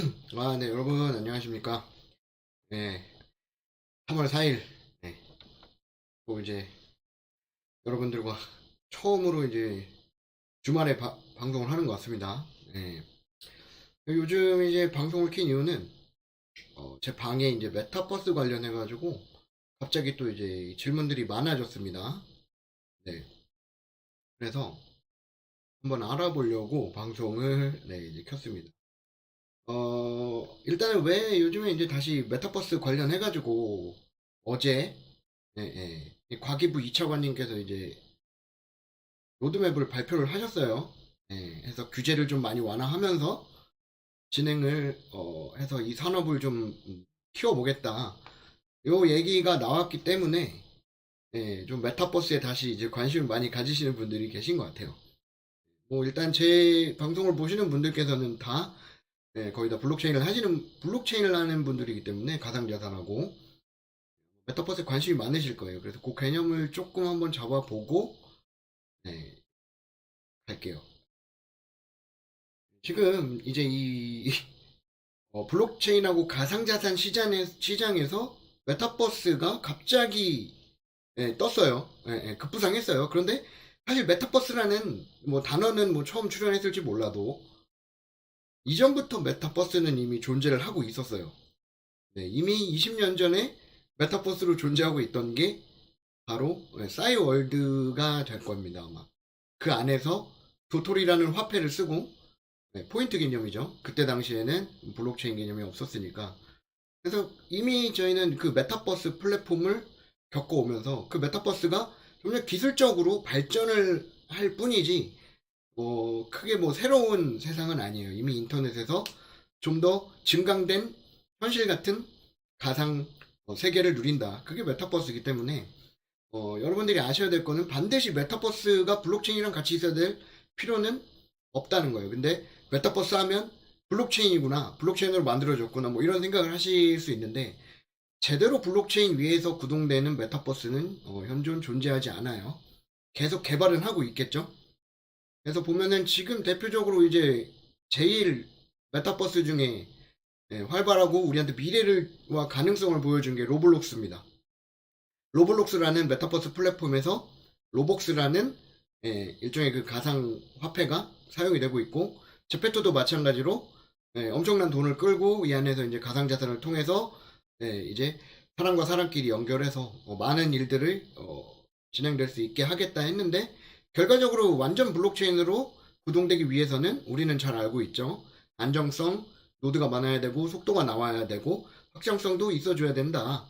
네, 여러분, 안녕하십니까. 네, 3월 4일, 네, 또 이제 여러분들과 처음으로 이제 주말에 방송을 하는 것 같습니다. 네, 요즘 이제 방송을 킨 이유는, 제 방에 이제 메타버스 관련해가지고, 갑자기 또 이제 질문들이 많아졌습니다. 네, 그래서 한번 알아보려고 방송을, 네, 이제 켰습니다. 일단은 왜 요즘에 이제 다시 메타버스 관련해가지고, 어제, 예, 예. 이 과기부 이차관님께서 이제 로드맵을 발표를 하셨어요. 예, 해서 규제를 좀 많이 완화하면서 진행을 해서 이 산업을 좀 키워보겠다. 요 얘기가 나왔기 때문에 좀 메타버스에 다시 이제 관심을 많이 가지시는 분들이 계신 것 같아요. 뭐 일단 제 방송을 보시는 분들께서는 다 거의 다 블록체인을 하는 분들이기 때문에 가상자산하고 메타버스에 관심이 많으실 거예요. 그래서 그 개념을 조금 한번 잡아보고 네, 갈게요. 지금 이제 이 블록체인하고 가상자산 시장에서 메타버스가 갑자기 떴어요. 급부상했어요. 그런데 사실 메타버스라는 뭐 단어는 뭐 처음 출연했을지 몰라도 이전부터 메타버스는 이미 존재를 하고 있었어요. 네, 이미 20년 전에 메타버스로 존재하고 있던 게 바로 싸이월드가 될 겁니다. 아마 그 안에서 도토리라는 화폐를 쓰고 포인트 개념이죠. 그때 당시에는 블록체인 개념이 없었으니까. 그래서 이미 저희는 그 메타버스 플랫폼을 겪어오면서 그 메타버스가 점점 기술적으로 발전을 할 뿐이지, 크게 뭐 새로운 세상은 아니에요. 이미 인터넷에서 좀 더 증강된 현실 같은 가상 세계를 누린다. 그게 메타버스이기 때문에, 여러분들이 아셔야 될 거는 반드시 메타버스가 블록체인이랑 같이 있어야 될 필요는 없다는 거예요. 근데 메타버스 하면 블록체인이구나, 블록체인으로 만들어졌구나, 뭐 이런 생각을 하실 수 있는데 제대로 블록체인 위에서 구동되는 메타버스는 현존 존재하지 않아요. 계속 개발은 하고 있겠죠. 그래서 보면은 지금 대표적으로 이제 제일 메타버스 중에 활발하고 우리한테 미래와 가능성을 보여준 게 로블록스입니다. 로블록스라는 메타버스 플랫폼에서 로벅스라는 일종의 그 가상 화폐가 사용이 되고 있고, 제페토도 마찬가지로 엄청난 돈을 끌고 이 안에서 이제 가상자산을 통해서 이제 사람과 사람끼리 연결해서 많은 일들을 진행될 수 있게 하겠다 했는데, 결과적으로 완전 블록체인으로 구동되기 위해서는 우리는 잘 알고 있죠. 안정성, 노드가 많아야 되고 속도가 나와야 되고 확장성도 있어줘야 된다.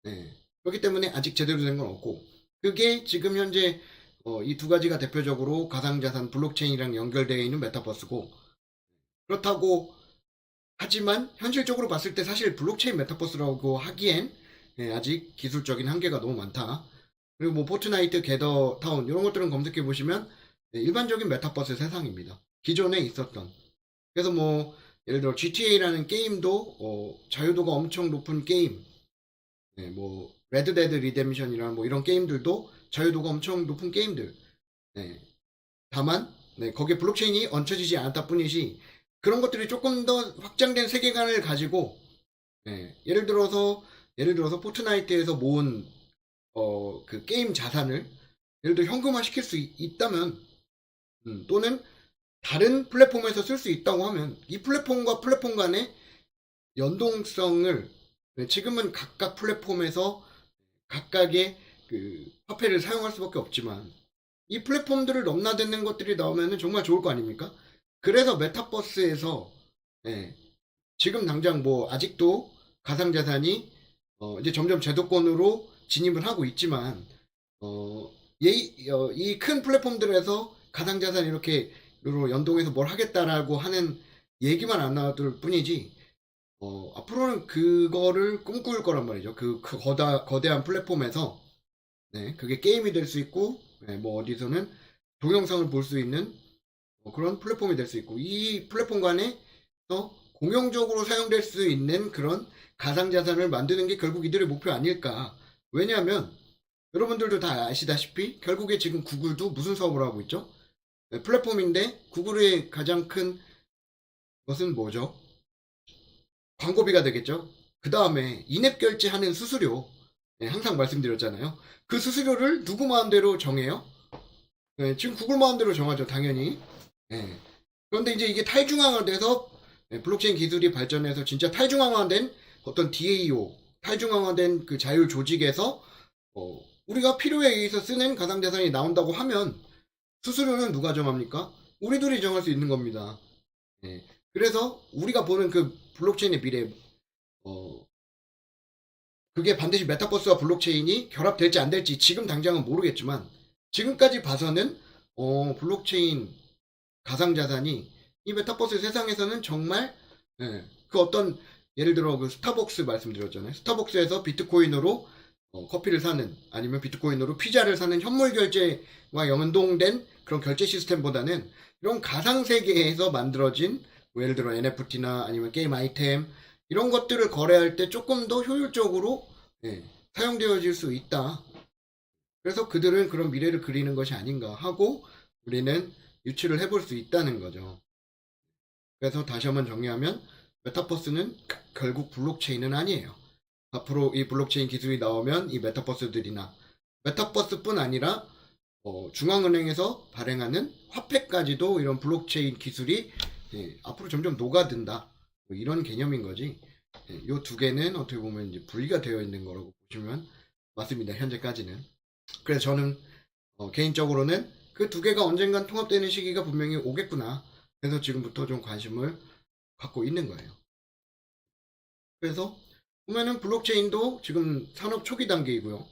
네. 그렇기 때문에 아직 제대로 된 건 없고, 그게 지금 현재 이 두 가지가 대표적으로 가상자산 블록체인이랑 연결되어 있는 메타버스고, 그렇다고 하지만 현실적으로 봤을 때 사실 블록체인 메타버스라고 하기엔 아직 기술적인 한계가 너무 많다. 그리고 뭐 포트나이트, 게더타운 이런 것들은 검색해 보시면 일반적인 메타버스 세상입니다. 기존에 있었던. 그래서 뭐 예를 들어 GTA라는 게임도 자유도가 엄청 높은 게임, 뭐 레드데드 리뎀션이나 뭐 이런 게임들도 자유도가 엄청 높은 게임들. 네. 다만 거기에 블록체인이 얹혀지지 않았다 뿐이지, 그런 것들이 조금 더 확장된 세계관을 가지고 예를 들어서 포트나이트에서 모은 그 게임 자산을 예를 들어 현금화 시킬 수 있다면, 또는 다른 플랫폼에서 쓸 수 있다고 하면 이 플랫폼과 플랫폼 간의 연동성을, 지금은 각각 플랫폼에서 각각의 그 화폐를 사용할 수밖에 없지만 이 플랫폼들을 넘나드는 것들이 나오면 정말 좋을 거 아닙니까? 그래서 메타버스에서 예, 지금 당장 뭐 아직도 가상자산이 이제 점점 제도권으로 진입을 하고 있지만, 이 큰 플랫폼들에서 가상자산 이렇게 연동해서 뭘 하겠다라고 하는 얘기만 안 나왔을 뿐이지, 앞으로는 그거를 꿈꿀 거란 말이죠. 그 거대한 플랫폼에서 그게 게임이 될 수 있고, 뭐 어디서는 동영상을 볼 수 있는 그런 플랫폼이 될 수 있고, 이 플랫폼 간에 공용적으로 사용될 수 있는 그런 가상자산을 만드는 게 결국 이들의 목표 아닐까. 왜냐하면 여러분들도 다 아시다시피 결국에 지금 구글도 무슨 사업을 하고 있죠? 플랫폼인데 구글의 가장 큰 것은 뭐죠? 광고비가 되겠죠. 그 다음에 인앱 결제하는 수수료, 항상 말씀드렸잖아요. 그 수수료를 누구 마음대로 정해요? 지금 구글 마음대로 정하죠, 당연히. 예. 그런데 이제 이게 탈중앙화돼서 블록체인 기술이 발전해서 진짜 탈중앙화된 어떤 DAO, 탈중앙화된 그 자율 조직에서 우리가 필요에 의해서 쓰는 가상자산이 나온다고 하면 수수료는 누가 정합니까? 우리들이 정할 수 있는 겁니다. 예. 그래서 우리가 보는 그 블록체인의 미래, 그게 반드시 메타버스와 블록체인이 결합될지 안 될지 지금 당장은 모르겠지만 지금까지 봐서는 블록체인 가상자산이 이 메타버스 세상에서는 정말 그 어떤 예를 들어 그 스타벅스 말씀드렸잖아요. 스타벅스에서 비트코인으로 커피를 사는 아니면 비트코인으로 피자를 사는 현물 결제와 연동된 그런 결제 시스템보다는 이런 가상 세계에서 만들어진 뭐 예를 들어 NFT나 아니면 게임 아이템 이런 것들을 거래할 때 조금 더 효율적으로 사용되어질 수 있다. 그래서 그들은 그런 미래를 그리는 것이 아닌가 하고 우리는 유추를 해볼 수 있다는 거죠. 그래서 다시 한번 정리하면 메타버스는 결국 블록체인은 아니에요. 앞으로 이 블록체인 기술이 나오면 이 메타버스들이나 메타버스뿐 아니라 중앙은행에서 발행하는 화폐까지도 이런 블록체인 기술이 앞으로 점점 녹아든다. 뭐 이런 개념인 거지. 이 두 개는 어떻게 보면 이제 분리가 되어 있는 거라고 보시면 맞습니다. 현재까지는. 그래서 저는 개인적으로는 그 두 개가 언젠간 통합되는 시기가 분명히 오겠구나. 그래서 지금부터 좀 관심을 갖고 있는 거예요. 그래서 보면은 블록체인도 지금 산업 초기 단계이고요.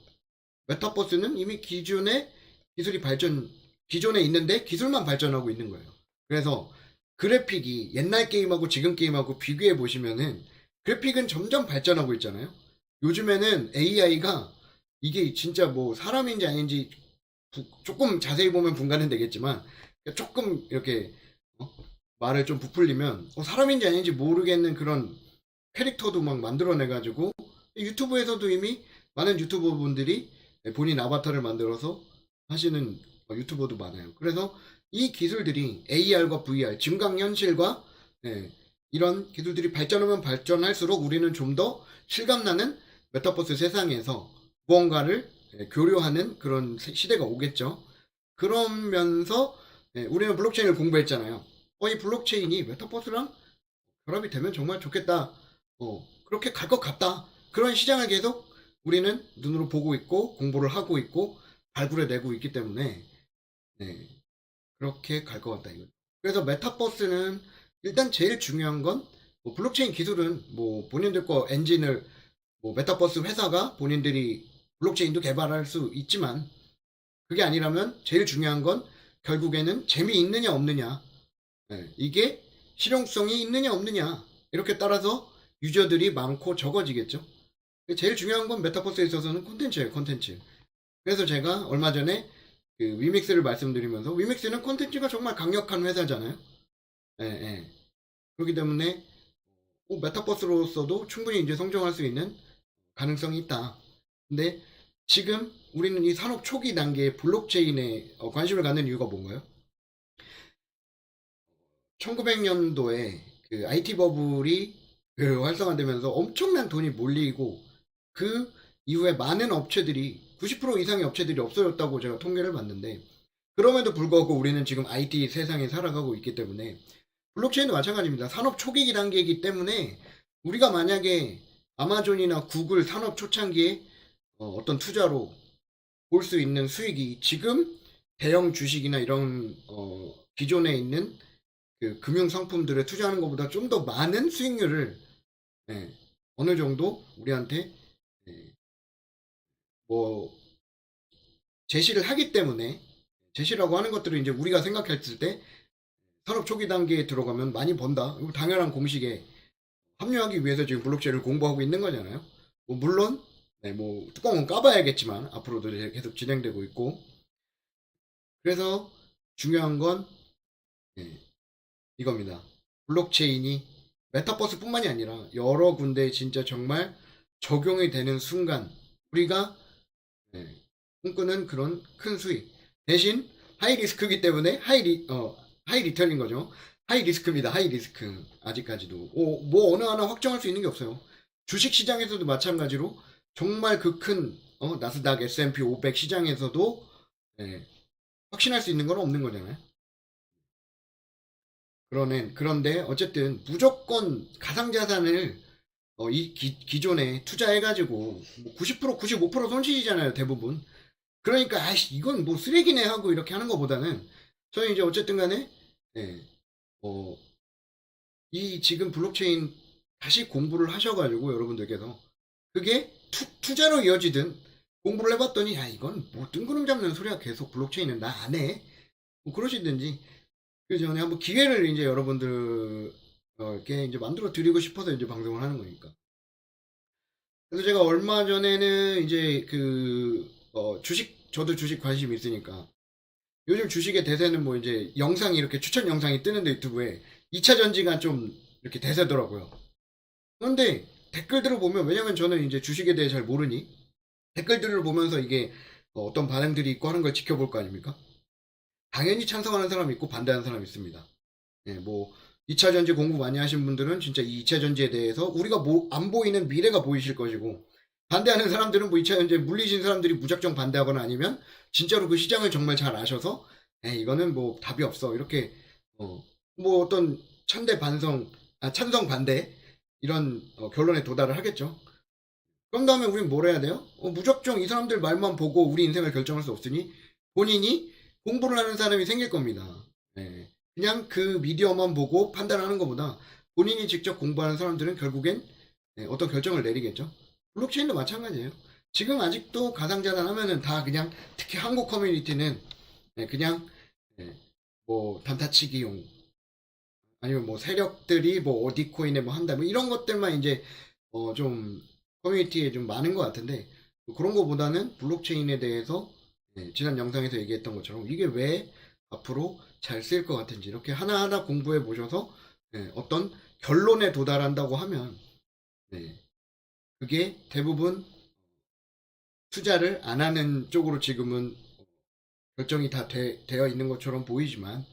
메타버스는 이미 기존에 기술이 기존에 있는데 기술만 발전하고 있는 거예요. 그래서 그래픽이 옛날 게임하고 지금 게임하고 비교해 보시면은 그래픽은 점점 발전하고 있잖아요. 요즘에는 AI가 이게 진짜 뭐 사람인지 아닌지 조금 자세히 보면 분간은 되겠지만 조금 이렇게 말을 좀 부풀리면 사람인지 아닌지 모르겠는 그런 캐릭터도 막 만들어내가지고 유튜브에서도 이미 많은 유튜버 분들이 본인 아바타를 만들어서 하시는 유튜버도 많아요. 그래서 이 기술들이 AR과 VR, 증강현실과 이런 기술들이 발전하면 발전할수록 우리는 좀 더 실감나는 메타버스 세상에서 무언가를 교류하는 그런 시대가 오겠죠. 그러면서 우리는 블록체인을 공부했잖아요. 이 블록체인이 메타버스랑 결합이 되면 정말 좋겠다. 그렇게 갈 것 같다. 그런 시장을 계속 우리는 눈으로 보고 있고 공부를 하고 있고 발굴해내고 있기 때문에 그렇게 갈 것 같다. 이거. 그래서 메타버스는 일단 제일 중요한 건 블록체인 기술은 뭐 본인들 거 엔진을 메타버스 회사가 본인들이 블록체인도 개발할 수 있지만 그게 아니라면 제일 중요한 건 결국에는 재미있느냐 없느냐 이게 실용성이 있느냐 없느냐 이렇게 따라서 유저들이 많고 적어지겠죠. 제일 중요한 건 메타버스에 있어서는 콘텐츠예요. 콘텐츠. 그래서 제가 얼마 전에 그 위믹스를 말씀드리면서 위믹스는 콘텐츠가 정말 강력한 회사잖아요. 그렇기 때문에 메타버스로서도 충분히 이제 성장할 수 있는 가능성이 있다. 근데 지금 우리는 이 산업 초기 단계의 블록체인에 관심을 갖는 이유가 뭔가요? 1900년도에 그 IT 버블이 활성화되면서 엄청난 돈이 몰리고 그 이후에 많은 업체들이 90% 이상의 업체들이 없어졌다고 제가 통계를 봤는데 그럼에도 불구하고 우리는 지금 IT 세상에 살아가고 있기 때문에 블록체인도 마찬가지입니다. 산업 초기 단계이기 때문에 우리가 만약에 아마존이나 구글 산업 초창기에 어떤 투자로 볼 수 있는 수익이 지금 대형 주식이나 이런 기존에 있는 그 금융 상품들에 투자하는 것보다 좀 더 많은 수익률을 어느 정도 우리한테 뭐 제시를 하기 때문에 제시라고 하는 것들을 이제 우리가 생각했을 때 산업 초기 단계에 들어가면 많이 번다. 이거 당연한 공식에 합류하기 위해서 지금 블록체인을 공부하고 있는 거잖아요. 뭐 물론 뭐 뚜껑은 까봐야겠지만 앞으로도 계속 진행되고 있고 그래서 중요한 건 이겁니다. 블록체인이 메타버스뿐만이 아니라 여러 군데 진짜 정말 적용이 되는 순간 우리가 꿈꾸는 그런 큰 수익 대신 하이 리스크이기 때문에 하이 리턴인 거죠. 하이 리스크입니다. 하이 리스크. 아직까지도. 뭐 어느 하나 확정할 수 있는 게 없어요. 주식 시장에서도 마찬가지로 정말 그 큰 나스닥 S&P 500 시장에서도 예, 확신할 수 있는 건 없는 거잖아요. 그런데 어쨌든 무조건 가상자산을 이 기존에 투자해가지고 90% 95% 손실이잖아요, 대부분. 그러니까 아이씨 이건 뭐 쓰레기네 하고 이렇게 하는 것보다는 저는 이제 어쨌든 간에 예, 어, 이 지금 블록체인 다시 공부를 하셔가지고 여러분들께서 그게 투자로 이어지든 공부를 해봤더니 야 이건 뭐 뜬구름 잡는 소리야 계속 블록체인은 나 안 해. 뭐 그러시든지 그 전에 한번 기회를 이제 여러분들께 이제 만들어 드리고 싶어서 이제 방송을 하는 거니까. 그래서 제가 얼마 전에는 이제 주식 저도 주식 관심 있으니까 요즘 주식의 대세는 뭐 이제 영상이 이렇게 추천 영상이 뜨는데 유튜브에 2차 전지가 좀 이렇게 대세더라고요. 그런데 댓글들을 보면 왜냐면 저는 이제 주식에 대해 잘 모르니 댓글들을 보면서 이게 어떤 반응들이 있고 하는 걸 지켜볼 거 아닙니까? 당연히 찬성하는 사람이 있고 반대하는 사람이 있습니다. 예, 뭐 2차 전지 공부 많이 하신 분들은 진짜 이 2차 전지에 대해서 우리가 뭐 안 보이는 미래가 보이실 것이고 반대하는 사람들은 뭐 2차 전지에 물리신 사람들이 무작정 반대하거나 아니면 진짜로 그 시장을 정말 잘 아셔서 이거는 뭐 답이 없어 이렇게 뭐 어떤 찬성 반대 이런 결론에 도달을 하겠죠. 그런 다음에 우린 뭘 해야 돼요? 무작정 이 사람들 말만 보고 우리 인생을 결정할 수 없으니 본인이 공부를 하는 사람이 생길 겁니다. 예. 그냥 그 미디어만 보고 판단하는 것보다 본인이 직접 공부하는 사람들은 결국엔 어떤 결정을 내리겠죠. 블록체인도 마찬가지예요. 지금 아직도 가상자산 하면은 다 그냥 특히 한국 커뮤니티는 그냥 예, 뭐 단타치기용 아니면 뭐 세력들이 뭐 어디 코인에 뭐 한다 뭐 이런 것들만 이제 좀 커뮤니티에 좀 많은 것 같은데 그런 거보다는 블록체인에 대해서 지난 영상에서 얘기했던 것처럼 이게 왜 앞으로 잘 쓰일 것 같은지 이렇게 하나하나 공부해 보셔서 어떤 결론에 도달한다고 하면 그게 대부분 투자를 안 하는 쪽으로 지금은 결정이 다 되어 있는 것처럼 보이지만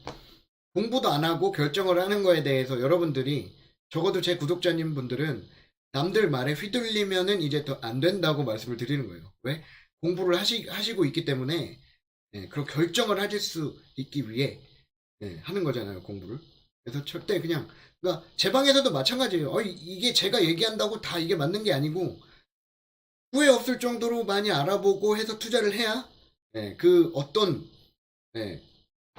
공부도 안 하고 결정을 하는 거에 대해서 여러분들이 적어도 제 구독자님 분들은 남들 말에 휘둘리면은 이제 더 안 된다고 말씀을 드리는 거예요. 왜? 공부를 하시고 있기 때문에 그런 결정을 하실 수 있기 위해 하는 거잖아요, 공부를. 그래서 절대 그러니까 제 방에서도 마찬가지예요. 이게 제가 얘기한다고 다 이게 맞는 게 아니고 후회 없을 정도로 많이 알아보고 해서 투자를 해야 그 예,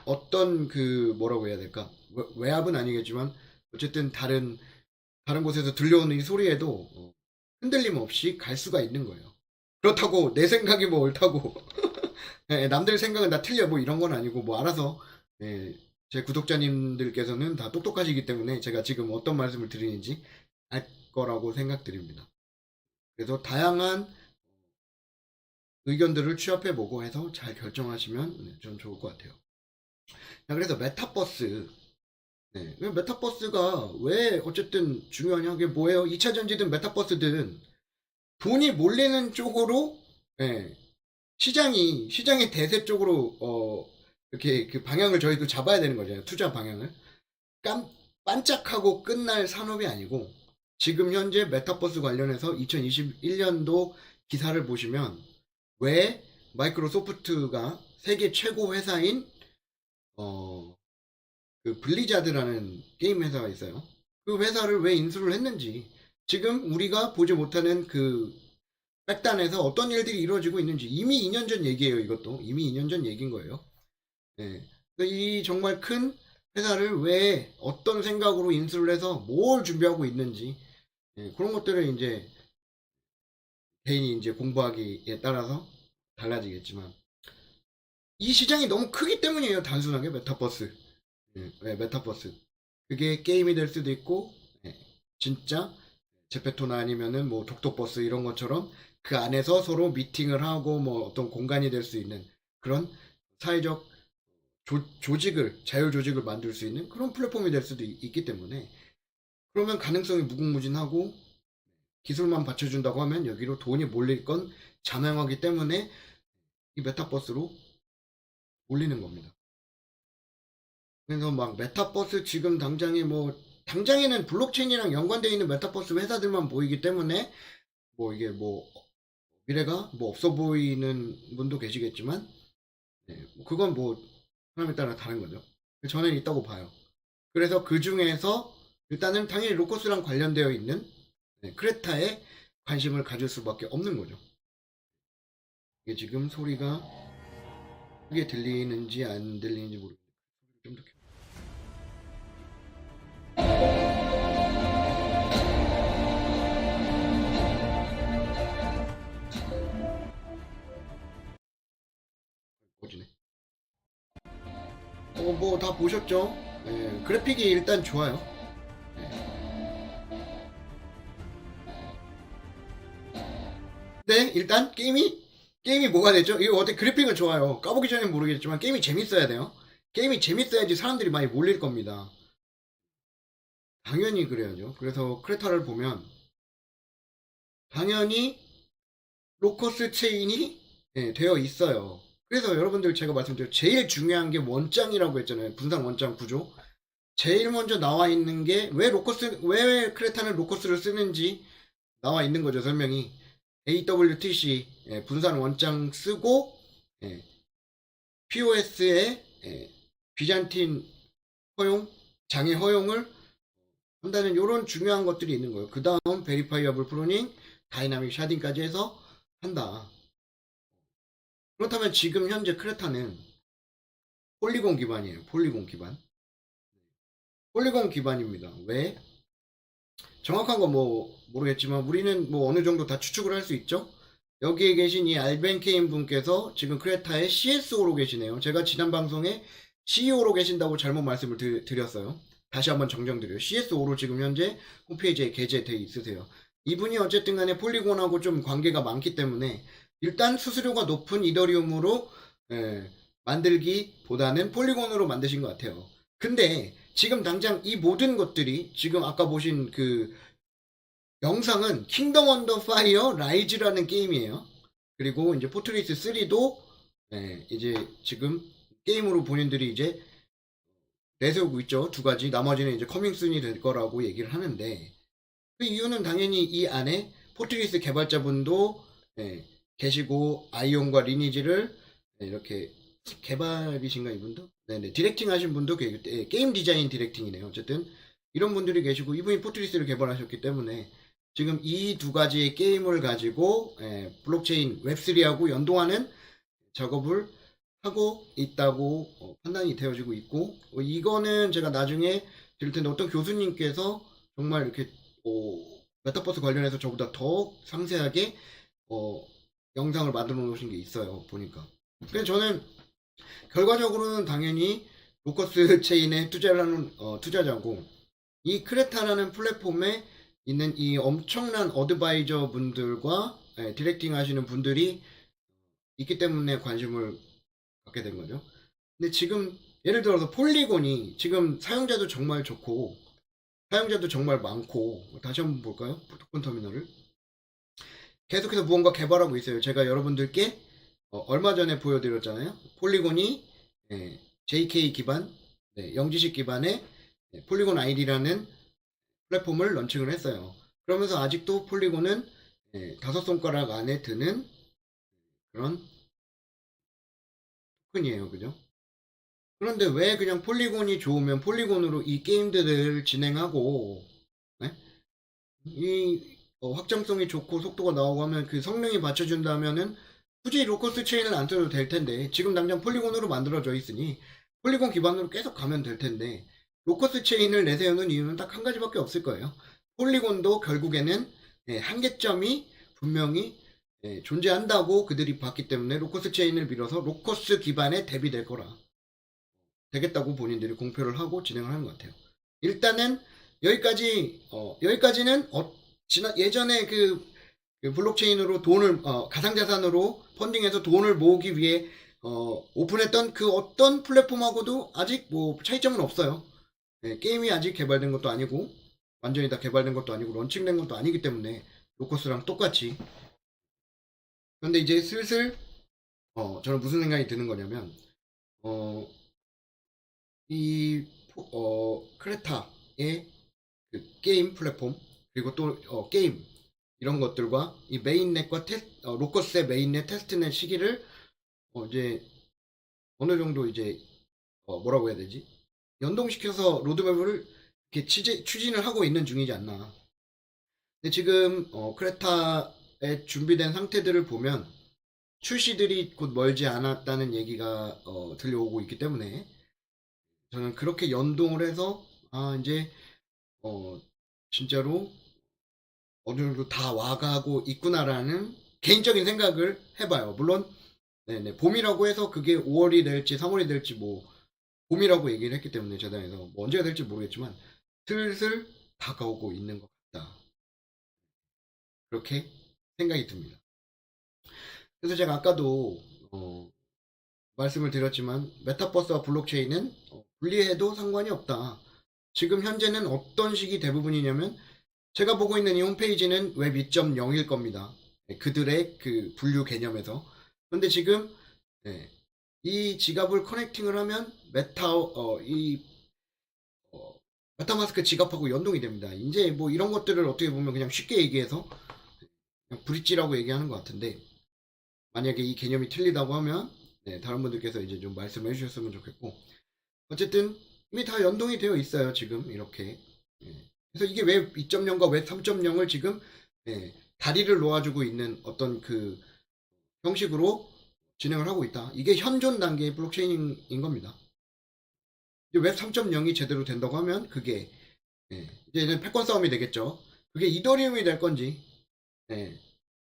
어떤 그 뭐라고 해야 될까? 외압은 아니겠지만 어쨌든 다른 곳에서 들려오는 이 소리에도 흔들림 없이 갈 수가 있는 거예요. 그렇다고 내 생각이 뭐 옳다고 남들 생각은 다 틀려 뭐 이런 건 아니고 뭐 알아서 제 구독자님들께서는 다 똑똑하시기 때문에 제가 지금 어떤 말씀을 드리는지 알 거라고 생각드립니다. 그래서 다양한 의견들을 취합해보고 해서 잘 결정하시면 좀 좋을 것 같아요. 자, 그래서 메타버스. 메타버스가 왜 어쨌든 중요하냐? 그게 뭐예요? 2차 전지든 메타버스든 돈이 몰리는 쪽으로 시장의 대세 쪽으로 이렇게 그 방향을 저희도 잡아야 되는 거잖아요. 투자 방향을. 반짝하고 끝날 산업이 아니고 지금 현재 메타버스 관련해서 2021년도 기사를 보시면 왜 마이크로소프트가 세계 최고 회사인 그 블리자드라는 게임 회사가 있어요. 그 회사를 왜 인수를 했는지 지금 우리가 보지 못하는 그 백단에서 어떤 일들이 이루어지고 있는지 이미 2년 전 얘기예요. 이것도 이미 2년 전 얘기인 거예요. 이 정말 큰 회사를 왜 어떤 생각으로 인수를 해서 뭘 준비하고 있는지 그런 것들을 이제 개인이 이제 공부하기에 따라서 달라지겠지만 이 시장이 너무 크기 때문이에요. 단순하게 메타버스. 메타버스. 그게 게임이 될 수도 있고 진짜 제페토나 아니면은 뭐 독도버스 이런 것처럼 그 안에서 서로 미팅을 하고 뭐 어떤 공간이 될 수 있는 그런 사회적 조직을 자율 조직을 만들 수 있는 그런 플랫폼이 될 수도 있기 때문에 그러면 가능성이 무궁무진하고 기술만 받쳐준다고 하면 여기로 돈이 몰릴 건 자명하기 때문에 이 메타버스로 올리는 겁니다. 그래서 막 메타버스 지금 당장에 뭐 당장에는 블록체인이랑 연관되어 있는 메타버스 회사들만 보이기 때문에 뭐 이게 뭐 미래가 뭐 없어 보이는 분도 계시겠지만 뭐 그건 뭐 사람에 따라 다른 거죠. 저는 있다고 봐요. 그래서 그 중에서 일단은 당연히 로커스랑 관련되어 있는 크레타에 관심을 가질 수밖에 없는 거죠. 이게 지금 소리가 크게 들리는지 안 들리는지 모르겠는데 좀더 꺼지네. 뭐 다 보셨죠? 그래픽이 일단 좋아요. 네, 일단 게임이 뭐가 되죠? 이거 어때? 그래픽은 좋아요. 까보기 전엔 모르겠지만 게임이 재밌어야 돼요. 게임이 재밌어야지 사람들이 많이 몰릴 겁니다. 당연히 그래야죠. 그래서 크레타를 보면 당연히 로커스 체인이 되어 있어요. 그래서 여러분들 제가 말씀드린 제일 중요한 게 원장이라고 했잖아요. 분산 원장 구조. 제일 먼저 나와 있는 게 왜 크레타는 로커스를 쓰는지 나와 있는 거죠. 설명이. AWTC 분산 원장 쓰고 POS에 비잔틴 허용, 장애 허용을 한다는 이런 중요한 것들이 있는 거예요. 그 다음 베리파이어블 프로닝, 다이나믹 샤딩까지 해서 한다. 그렇다면 지금 현재 크레타는 폴리곤 기반이에요. 폴리곤 기반. 폴리곤 기반입니다. 왜? 정확한 건 뭐 모르겠지만 우리는 뭐 어느 정도 다 추측을 할 수 있죠. 여기에 계신 이 알벤케인 분께서 지금 크레타의 CSO로 계시네요. 제가 지난 방송에 CEO로 계신다고 잘못 말씀을 드렸어요. 다시 한번 정정드려요. CSO로 지금 현재 홈페이지에 게재되어 있으세요. 이분이 어쨌든 간에 폴리곤하고 좀 관계가 많기 때문에 일단 수수료가 높은 이더리움으로 만들기보다는 폴리곤으로 만드신 것 같아요. 근데 지금 당장 이 모든 것들이 지금 아까 보신 그 영상은 킹덤 언더 파이어 라이즈라는 게임이에요. 그리고 이제 포트리스 3도 이제 지금 게임으로 본인들이 이제 내세우고 있죠. 두 가지. 나머지는 이제 커밍순이 될 거라고 얘기를 하는데 그 이유는 당연히 이 안에 포트리스 개발자분도 계시고 아이온과 리니지를 이렇게 개발이신가 이분도? 네네 디렉팅 하신 분도 게임 디자인 디렉팅이네요. 어쨌든 이런 분들이 계시고 이분이 포트리스를 개발하셨기 때문에 지금 이 두 가지의 게임을 가지고 블록체인 웹3하고 연동하는 작업을 하고 있다고 판단이 되어지고 있고 이거는 제가 나중에 드릴 텐데 어떤 교수님께서 정말 이렇게 메타버스 관련해서 저보다 더 상세하게 영상을 만들어 놓으신 게 있어요 보니까. 그래서 저는 결과적으로는 당연히 로커스 체인에 투자를 하는 투자자고 이 크레타라는 플랫폼에 있는 이 엄청난 어드바이저 분들과 디렉팅 하시는 분들이 있기 때문에 관심을 갖게 된 거죠. 근데 지금 예를 들어서 폴리곤이 지금 사용자도 정말 좋고 사용자도 정말 많고 다시 한번 볼까요? 토큰 터미널을 계속해서 무언가 개발하고 있어요. 제가 여러분들께 얼마 전에 보여드렸잖아요. 폴리곤이 JK 기반, 영지식 기반의 폴리곤 아이디라는 플랫폼을 런칭을 했어요. 그러면서 아직도 폴리곤은 다섯 손가락 안에 드는 그런 토큰이에요. 그죠? 그런데 왜 그냥 폴리곤이 좋으면 폴리곤으로 이 게임들을 진행하고 네? 이 확장성이 좋고 속도가 나오고 하면 그 성능이 받쳐준다면은 굳이 로커스 체인을 안 써도 될 텐데 지금 당장 폴리곤으로 만들어져 있으니 폴리곤 기반으로 계속 가면 될 텐데 로커스 체인을 내세우는 이유는 딱 한 가지밖에 없을 거예요. 폴리곤도 결국에는 한계점이 분명히 존재한다고 그들이 봤기 때문에 로커스 체인을 빌어서 로커스 기반에 대비될 거라 되겠다고 본인들이 공표를 하고 진행을 하는 것 같아요. 일단은 여기까지는 예전에 그 블록체인으로 돈을 가상자산으로 펀딩해서 돈을 모으기 위해 오픈했던 그 어떤 플랫폼하고도 아직 뭐 차이점은 없어요. 게임이 아직 개발된 것도 아니고 완전히 다 개발된 것도 아니고 런칭된 것도 아니기 때문에 로커스랑 똑같이. 그런데 이제 슬슬 저는 무슨 생각이 드는 거냐면 이 크레타의 그 게임 플랫폼 그리고 또 게임 이런 것들과 이 메인넷과 로커스의 메인넷 테스트넷 시기를 이제 어느 정도 이제 뭐라고 해야 되지? 연동시켜서 로드맵을 이렇게 추진을 하고 있는 중이지 않나. 근데 지금 크레타에 준비된 상태들을 보면 출시들이 곧 멀지 않았다는 얘기가 들려오고 있기 때문에 저는 그렇게 연동을 해서 이제 진짜로 어느 정도 다 와가고 있구나라는 개인적인 생각을 해봐요. 물론 네네 봄이라고 해서 그게 5월이 될지 3월이 될지 뭐 봄이라고 얘기를 했기 때문에 재단에서 뭐 언제가 될지 모르겠지만 슬슬 다가오고 있는 것 같다. 그렇게 생각이 듭니다. 그래서 제가 아까도 말씀을 드렸지만 메타버스와 블록체인은 분리해도 상관이 없다. 지금 현재는 어떤 식이 대부분이냐면 제가 보고 있는 이 홈페이지는 웹 2.0일 겁니다. 네, 그들의 그 분류 개념에서. 그런데 지금 네, 이 지갑을 커넥팅을 하면 메타마스크 지갑하고 연동이 됩니다. 이제 뭐 이런 것들을 어떻게 보면 그냥 쉽게 얘기해서 그냥 브릿지라고 얘기하는 것 같은데 만약에 이 개념이 틀리다고 하면 네, 다른 분들께서 이제 좀 말씀해 주셨으면 좋겠고 어쨌든 이미 다 연동이 되어 있어요. 지금 이렇게. 그래서 이게 웹 2.0과 웹 3.0을 지금 다리를 놓아주고 있는 어떤 그 형식으로 진행을 하고 있다. 이게 현존 단계의 블록체인인 겁니다. 웹 3.0이 제대로 된다고 하면 그게 이제 패권 싸움이 되겠죠. 그게 이더리움이 될 건지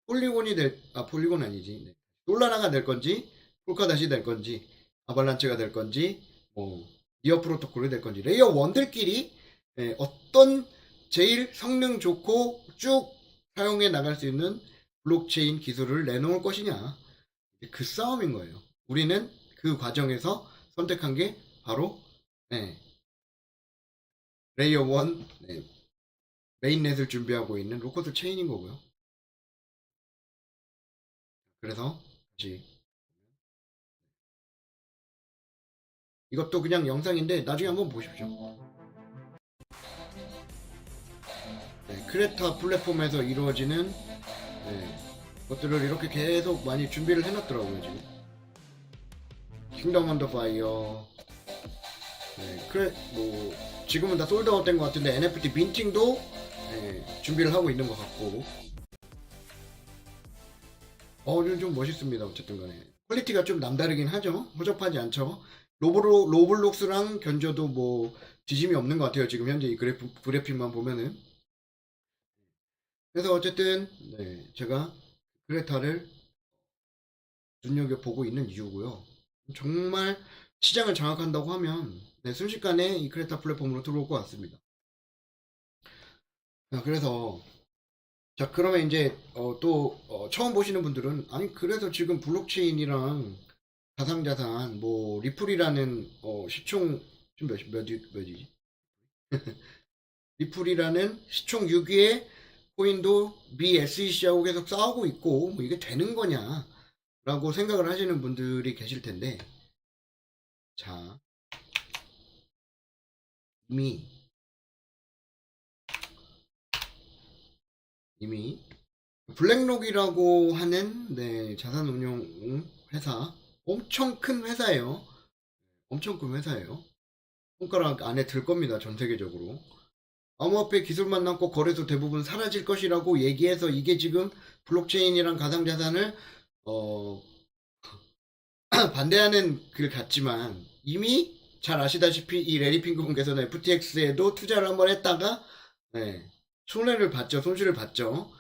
폴리곤 아니지. 솔라나가 될 건지 폴카닷이 될 건지 아발란체가 될 건지 뭐 니어 프로토콜이 될 건지 레이어 1들끼리 어떤 제일 성능 좋고 쭉 사용해 나갈 수 있는 블록체인 기술을 내놓을 것이냐 그 싸움인 거예요. 우리는 그 과정에서 선택한 게 바로 레이어 1 메인넷을 준비하고 있는 로커스 체인인 거고요. 그래서 다시 이것도 그냥 영상인데 나중에 한번 보십시오. 크레타 플랫폼에서 이루어지는 것들을 이렇게 계속 많이 준비를 해놨더라고요 지금. 킹덤 언더 파이어. 뭐 지금은 다 솔드아웃 된 것 같은데 NFT 민팅도 준비를 하고 있는 것 같고. 좀 멋있습니다. 어쨌든 간에 퀄리티가 좀 남다르긴 하죠. 허접하지 않죠. 로블록스랑 견줘도 뭐 지짐이 없는 것 같아요. 지금 현재 이 그래픽만 보면은. 그래서 어쨌든 제가 크레타를 눈여겨보고 있는 이유고요. 정말 시장을 장악한다고 하면 순식간에 이 크레타 플랫폼으로 들어올 것 같습니다. 그래서 자 그러면 이제 또 처음 보시는 분들은 아니 그래서 지금 블록체인이랑 가상자산 뭐 리플이라는 시총 좀 몇이지? 리플이라는 시총 6위의 코인도 미 SEC하고 계속 싸우고 있고 뭐 이게 되는 거냐 라고 생각을 하시는 분들이 계실 텐데 자 이미 블랙록이라고 하는 자산운용 회사 엄청 큰 회사예요. 엄청 큰 회사예요. 손가락 안에 들 겁니다. 전 세계적으로. 암호화폐 기술만 남고 거래소 대부분 사라질 것이라고 얘기해서 이게 지금 블록체인이랑 가상자산을 반대하는 글 같지만 이미 잘 아시다시피 이 레리핑크 분께서는 FTX에도 투자를 한번 했다가 손해를 봤죠. 손실을 봤죠.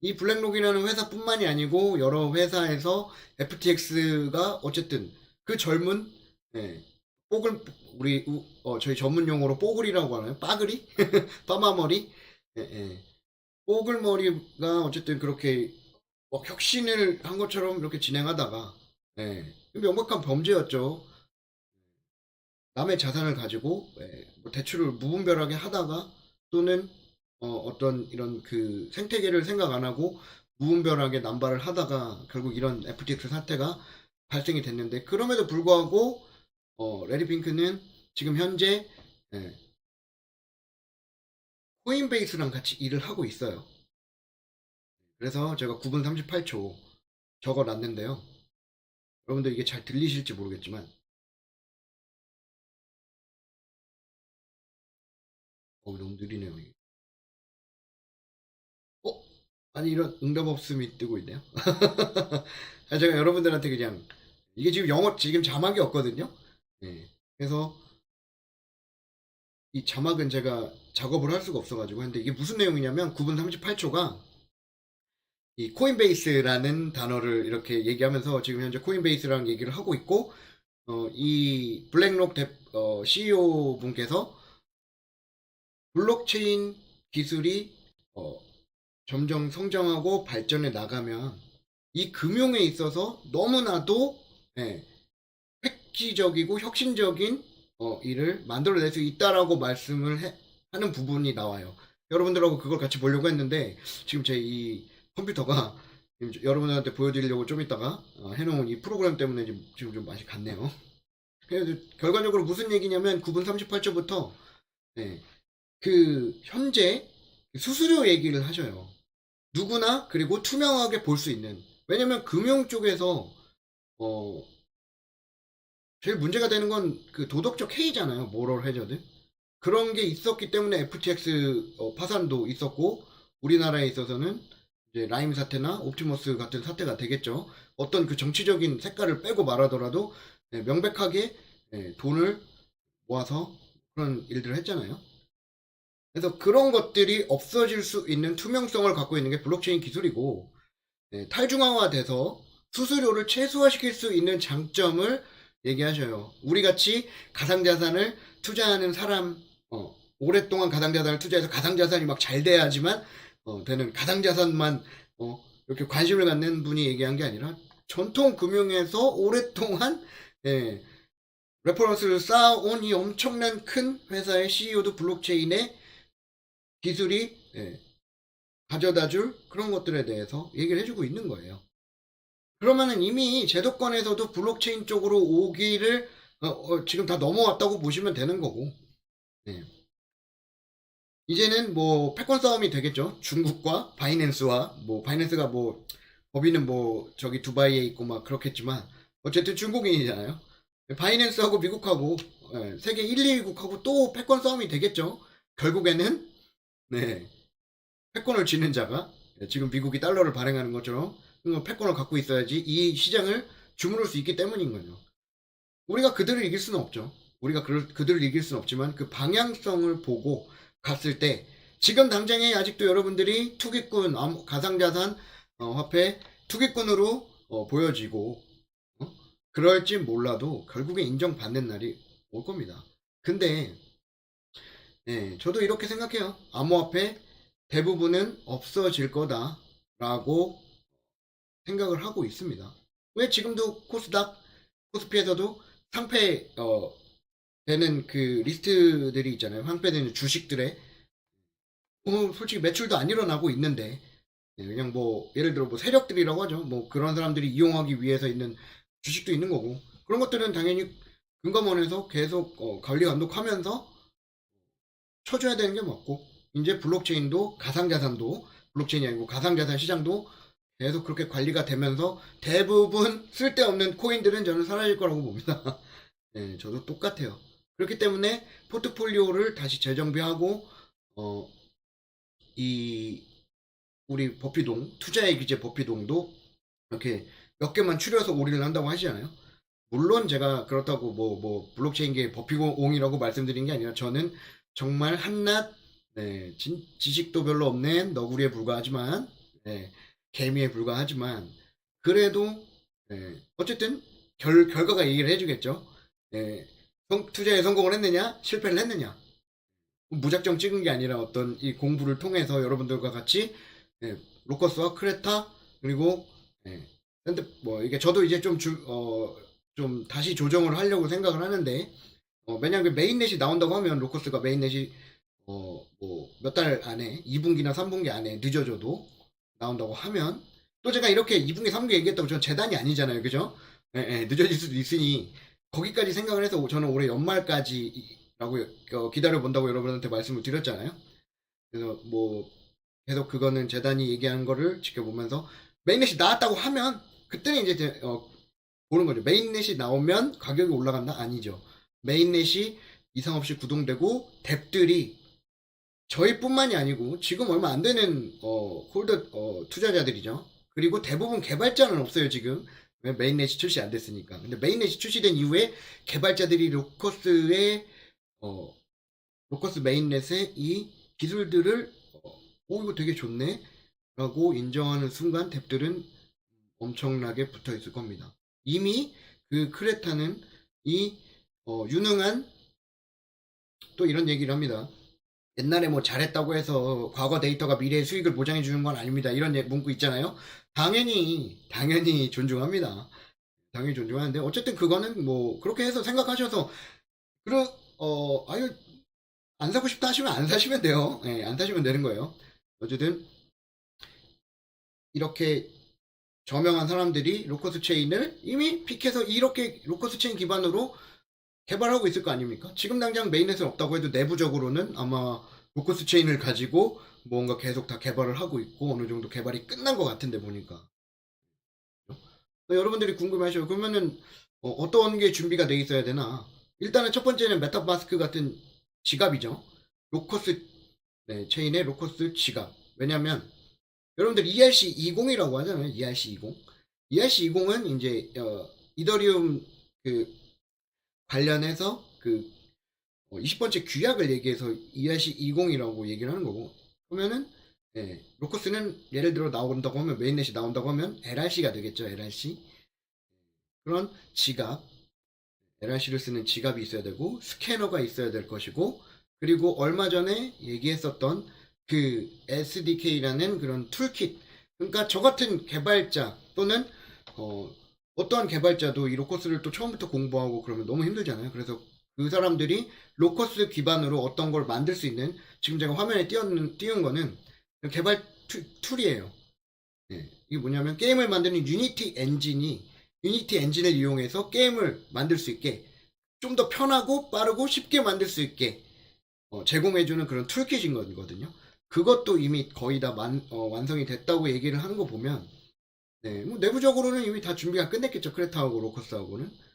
이 블랙록이라는 회사뿐만이 아니고 여러 회사에서 FTX가 어쨌든 그 젊은 뽀글 저희 전문 용어로 뽀글이라고 하나요? 빠글이? 빠마머리? 뽀글머리가 어쨌든 그렇게 혁신을 한 것처럼 이렇게 진행하다가 명백한 범죄였죠. 남의 자산을 가지고 뭐 대출을 무분별하게 하다가 또는 어떤 이런 그 생태계를 생각 안 하고 무분별하게 남발을 하다가 결국 이런 FTX 사태가 발생이 됐는데 그럼에도 불구하고 레리 핑크는 지금 현재 예, 코인베이스랑 같이 일을 하고 있어요. 그래서 제가 9분 38초 적어놨는데요. 여러분들 이게 잘 들리실지 모르겠지만 너무 느리네요. 이게. 어? 아니 이런 응답 없음이 뜨고 있네요. 제가 여러분들한테 그냥 이게 지금 영어 지금 자막이 없거든요. 네. 그래서 이 자막은 제가 작업을 할 수가 없어가지고 근데 이게 무슨 내용이냐면 9분 38초가 이 코인베이스라는 단어를 이렇게 얘기하면서 지금 현재 코인베이스라는 얘기를 하고 있고 이 블랙록 CEO 분께서 블록체인 기술이 점점 성장하고 발전해 나가면 이 금융에 있어서 너무나도 예, 획기적이고 혁신적인 일을 만들어낼 수 있다라고 말씀을 하는 부분이 나와요. 여러분들하고 그걸 같이 보려고 했는데 지금 제 이 컴퓨터가 여러분들한테 보여드리려고 좀 이따가 해놓은 이 프로그램 때문에 지금 좀 맛이 갔네요. 그래서 결과적으로 무슨 얘기냐면 9분 38초부터 그 현재 수수료 얘기를 하셔요. 누구나 그리고 투명하게 볼 수 있는. 왜냐면 금융 쪽에서 제일 문제가 되는 건 그 도덕적 해이잖아요. 모럴 해저드. 그런 게 있었기 때문에 FTX 파산도 있었고 우리나라에 있어서는 이제 라임 사태나 옵티머스 같은 사태가 되겠죠. 어떤 그 정치적인 색깔을 빼고 말하더라도 명백하게 돈을 모아서 그런 일들을 했잖아요. 그래서 그런 것들이 없어질 수 있는 투명성을 갖고 있는 게 블록체인 기술이고 탈중앙화돼서 수수료를 최소화시킬 수 있는 장점을 얘기하셔요. 우리 같이 가상자산을 투자하는 사람, 오랫동안 가상자산을 투자해서 가상자산이 막 잘 돼야지만 되는 가상자산만 이렇게 관심을 갖는 분이 얘기한 게 아니라 전통 금융에서 오랫동안 레퍼런스를 쌓아온 이 엄청난 큰 회사의 CEO도 블록체인의 기술이 가져다줄 그런 것들에 대해서 얘기를 해주고 있는 거예요. 그러면은 이미 제도권에서도 블록체인 쪽으로 오기를 지금 다 넘어왔다고 보시면 되는 거고 네. 이제는 뭐 패권 싸움이 되겠죠. 중국과 바이낸스와 뭐 바이낸스가 뭐 법인은 뭐 저기 두바이에 있고 막 그렇겠지만 어쨌든 중국인이잖아요. 바이낸스하고 미국하고 세계 1, 2위국하고 또 패권 싸움이 되겠죠. 결국에는 네. 패권을 쥐는 자가 지금 미국이 달러를 발행하는 것처럼 패권을 갖고 있어야지 이 시장을 주무를 수 있기 때문인 거죠. 우리가 그들을 이길 수는 없죠. 우리가 그들을 이길 수는 없지만 그 방향성을 보고 갔을 때 지금 당장에 아직도 여러분들이 투기꾼, 가상자산 화폐 투기꾼으로 보여지고 그럴지 몰라도 결국에 인정받는 날이 올 겁니다. 근데 저도 이렇게 생각해요. 암호화폐 대부분은 없어질 거다라고 생각을 하고 있습니다. 왜 지금도 코스닥, 코스피에서도 상패 되는 그 리스트들이 있잖아요. 상패되는 주식들의 솔직히 매출도 안 일어나고 있는데 그냥 뭐 예를 들어 뭐 세력들이라고 하죠. 뭐 그런 사람들이 이용하기 위해서 있는 주식도 있는 거고 그런 것들은 당연히 금감원에서 계속 관리 감독하면서 쳐줘야 되는 게 맞고 이제 블록체인도 가상자산도 블록체인이 아니고 가상자산 시장도 계속 그렇게 관리가 되면서 대부분 쓸데없는 코인들은 저는 사라질 거라고 봅니다. 네, 저도 똑같아요. 그렇기 때문에 포트폴리오를 다시 재정비하고 이 우리 버피동 투자의 규제 버피동도 이렇게 몇 개만 추려서 올인을 한다고 하시잖아요. 물론 제가 그렇다고 뭐 블록체인계 버피공이라고 말씀드린 게 아니라 저는 정말 한낱 지식도 별로 없는 너구리에 불과하지만 개미에 불과하지만 그래도 어쨌든 결과가 얘기를 해주겠죠. 투자에 성공을 했느냐 실패를 했느냐 무작정 찍은 게 아니라 어떤 이 공부를 통해서 여러분들과 같이 로커스와 크레타 그리고 뭐 이게 저도 이제 좀 다시 조정을 하려고 생각을 하는데 왜냐하면 메인넷이 나온다고 하면 로커스가 메인넷이 뭐 몇 달 안에 2분기나 3분기 안에 늦어져도 나온다고 하면 또 제가 이렇게 2분기 3분기 얘기했다고 저는 재단이 아니잖아요 그죠? 늦어질 수도 있으니 거기까지 생각을 해서 저는 올해 연말까지라고 기다려 본다고 여러분한테 말씀을 드렸잖아요. 그래서 뭐 계속 그거는 재단이 얘기하는 거를 지켜보면서 메인넷이 나왔다고 하면 그때는 이제 보는 거죠. 메인넷이 나오면 가격이 올라간다? 아니죠. 메인넷이 이상 없이 구동되고 뎁들이 저희뿐만이 아니고 지금 얼마 안 되는 홀더 투자자들이죠. 그리고 대부분 개발자는 없어요 지금. 메인넷이 출시 안 됐으니까. 근데 메인넷이 출시된 이후에 개발자들이 로커스 메인넷의 이 기술들을 이거 되게 좋네 라고 인정하는 순간 뎁들은 엄청나게 붙어 있을 겁니다. 이미 그 크레타는 이 유능한 또 이런 얘기를 합니다. 옛날에 뭐 잘했다고 해서 과거 데이터가 미래의 수익을 보장해 주는 건 아닙니다. 이런 문구 있잖아요. 당연히 존중합니다. 당연히 존중하는데 어쨌든 그거는 뭐 그렇게 해서 생각하셔서 아유 안 사고 싶다 하시면 안 사시면 돼요. 네, 안 사시면 되는 거예요. 어쨌든 이렇게 저명한 사람들이 로커스 체인을 이미 픽해서 이렇게 로커스 체인 기반으로 개발하고 있을 거 아닙니까? 지금 당장 메인넷은 없다고 해도 내부적으로는 아마 로커스 체인을 가지고 뭔가 계속 다 개발을 하고 있고 어느 정도 개발이 끝난 것 같은데 보니까 여러분들이 궁금해하셔요. 그러면은 어떤 게 준비가 돼 있어야 되나? 일단은 첫 번째는 메타마스크 같은 지갑이죠. 로커스 체인의 로커스 지갑. 왜냐면 여러분들 ERC20이라고 하잖아요. ERC20. ERC20은 이제 이더리움 그 관련해서 그 20번째 규약을 얘기해서 ERC20이라고 얘기를 하는 거고. 그러면은 로커스는 예를 들어 나온다고 하면 메인넷이 나온다고 하면 LRC가 되겠죠. LRC. 그런 지갑, LRC를 쓰는 지갑이 있어야 되고 스캐너가 있어야 될 것이고 그리고 얼마 전에 얘기했었던 그 SDK라는 그런 툴킷 그러니까 저 같은 개발자 또는 어떠한 개발자도 이 로커스를 또 처음부터 공부하고 그러면 너무 힘들잖아요. 그래서 그 사람들이 로커스 기반으로 어떤 걸 만들 수 있는 지금 제가 화면에 띄운 거는 개발 툴이에요. 네, 이게 뭐냐면 게임을 만드는 유니티 엔진을 이용해서 게임을 만들 수 있게 좀 더 편하고 빠르고 쉽게 만들 수 있게 제공해주는 그런 툴킷인 거거든요. 그것도 이미 거의 다 완성이 됐다고 얘기를 하는 거 보면 뭐 내부적으로는 이미 다 준비가 끝냈겠죠. 크레타하고 로커스하고는.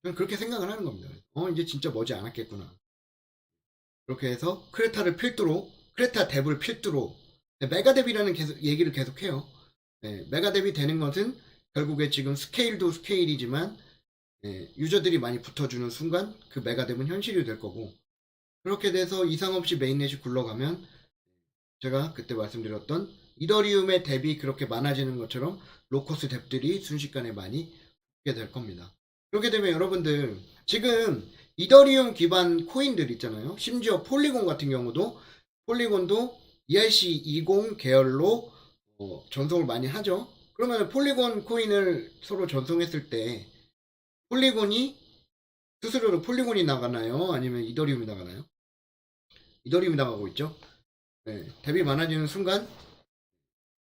저는 그렇게 생각을 하는 겁니다. 이제 진짜 머지 않았겠구나. 그렇게 해서 크레타 뎁을 필두로 메가뎁이라는 얘기를 계속해요. 메가뎁이 되는 것은 결국에 지금 스케일도 스케일이지만 유저들이 많이 붙어주는 순간 그 메가뎁은 현실이 될 거고 그렇게 돼서 이상 없이 메인넷이 굴러가면 제가 그때 말씀드렸던 이더리움의 뎁이 그렇게 많아지는 것처럼 로커스 뎁들이 순식간에 많이 붙게 될 겁니다. 그렇게 되면 여러분들 지금 이더리움 기반 코인들 있잖아요. 심지어 폴리곤 같은 경우도 폴리곤도 ERC20 계열로 전송을 많이 하죠. 그러면 폴리곤 코인을 서로 전송했을 때 폴리곤이 스스로로 폴리곤이 나가나요? 아니면 이더리움이 나가나요? 이더리움이 나가고 있죠. 뎁이 많아지는 순간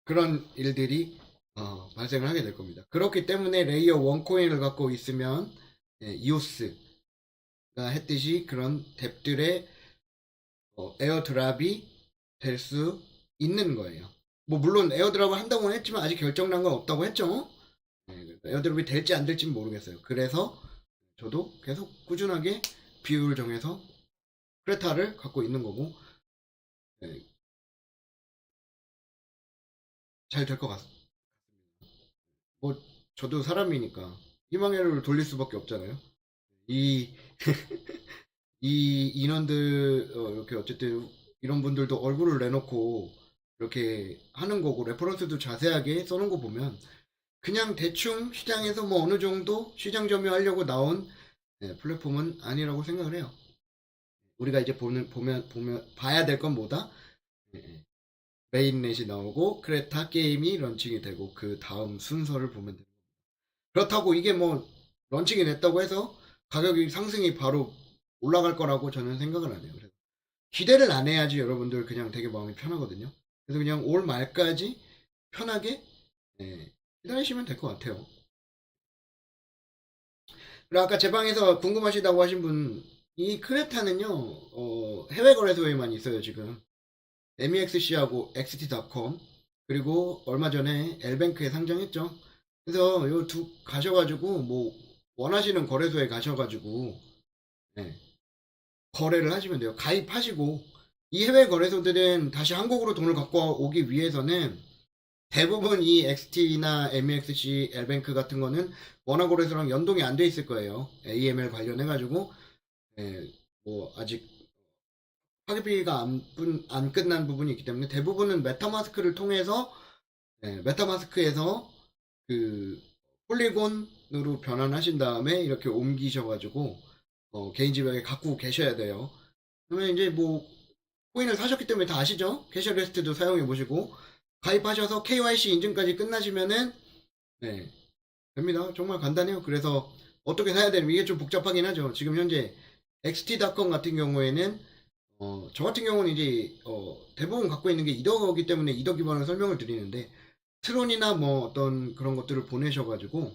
그런 일들이 발생을 하게 될 겁니다. 그렇기 때문에 레이어 1 코인을 갖고 있으면 이오스가 했듯이 그런 뎁들의 에어드랍이 될 수 있는 거예요. 뭐 물론 에어드랍을 한다고 했지만 아직 결정난 건 없다고 했죠. 에어드랍이 될지 안 될지는 모르겠어요. 그래서 저도 계속 꾸준하게 비율을 정해서 크레타를 갖고 있는 거고 잘 될 것 같습니다. 뭐 저도 사람이니까 희망회로를 돌릴 수밖에 없잖아요. 이 이 인원들 이렇게 어쨌든 이런 분들도 얼굴을 내놓고 이렇게 하는 거고 레퍼런스도 자세하게 써놓은 거 보면 그냥 대충 시장에서 뭐 어느 정도 시장 점유하려고 나온 플랫폼은 아니라고 생각을 해요. 우리가 이제 봐야 될 건 뭐다? 메인넷이 나오고 크레타 게임이 런칭이 되고 그 다음 순서를 보면 됩니다. 그렇다고 이게 뭐 런칭이 됐다고 해서 가격이 상승이 바로 올라갈 거라고 저는 생각을 안 해요. 그래서 기대를 안 해야지 여러분들 그냥 되게 마음이 편하거든요. 그래서 그냥 올 말까지 편하게 기다리시면 될 것 같아요. 그리고 아까 제 방에서 궁금하시다고 하신 분, 이 크레타는요, 해외 거래소에만 있어요, 지금. MEXC하고 XT.com, 그리고 얼마 전에 L뱅크에 상장했죠. 그래서 요 두 가셔가지고, 뭐, 원하시는 거래소에 가셔가지고, 네, 거래를 하시면 돼요. 가입하시고, 이 해외 거래소들은 다시 한국으로 돈을 갖고 오기 위해서는 대부분 이 XT나 MEXC, L뱅크 같은 거는 원화거래소랑 연동이 안 돼 있을 거예요. AML 관련해가지고, 뭐, 아직 파기비가 안 끝난 부분이 있기 때문에 대부분은 메타마스크를 통해서, 메타마스크에서 그, 폴리곤으로 변환하신 다음에 이렇게 옮기셔가지고, 개인 지배에 갖고 계셔야 돼요. 그러면 이제 뭐, 코인을 사셨기 때문에 다 아시죠? 캐셔레스트도 사용해 보시고, 가입하셔서 KYC 인증까지 끝나시면은, 네, 됩니다. 정말 간단해요. 그래서 어떻게 사야 되는 이게 좀 복잡하긴 하죠. 지금 현재 XT.com 같은 경우에는 저 같은 경우는 이제 대부분 갖고 있는 게 이더기 때문에 이더 기반으로 설명을 드리는데 트론이나 뭐 어떤 그런 것들을 보내셔가지고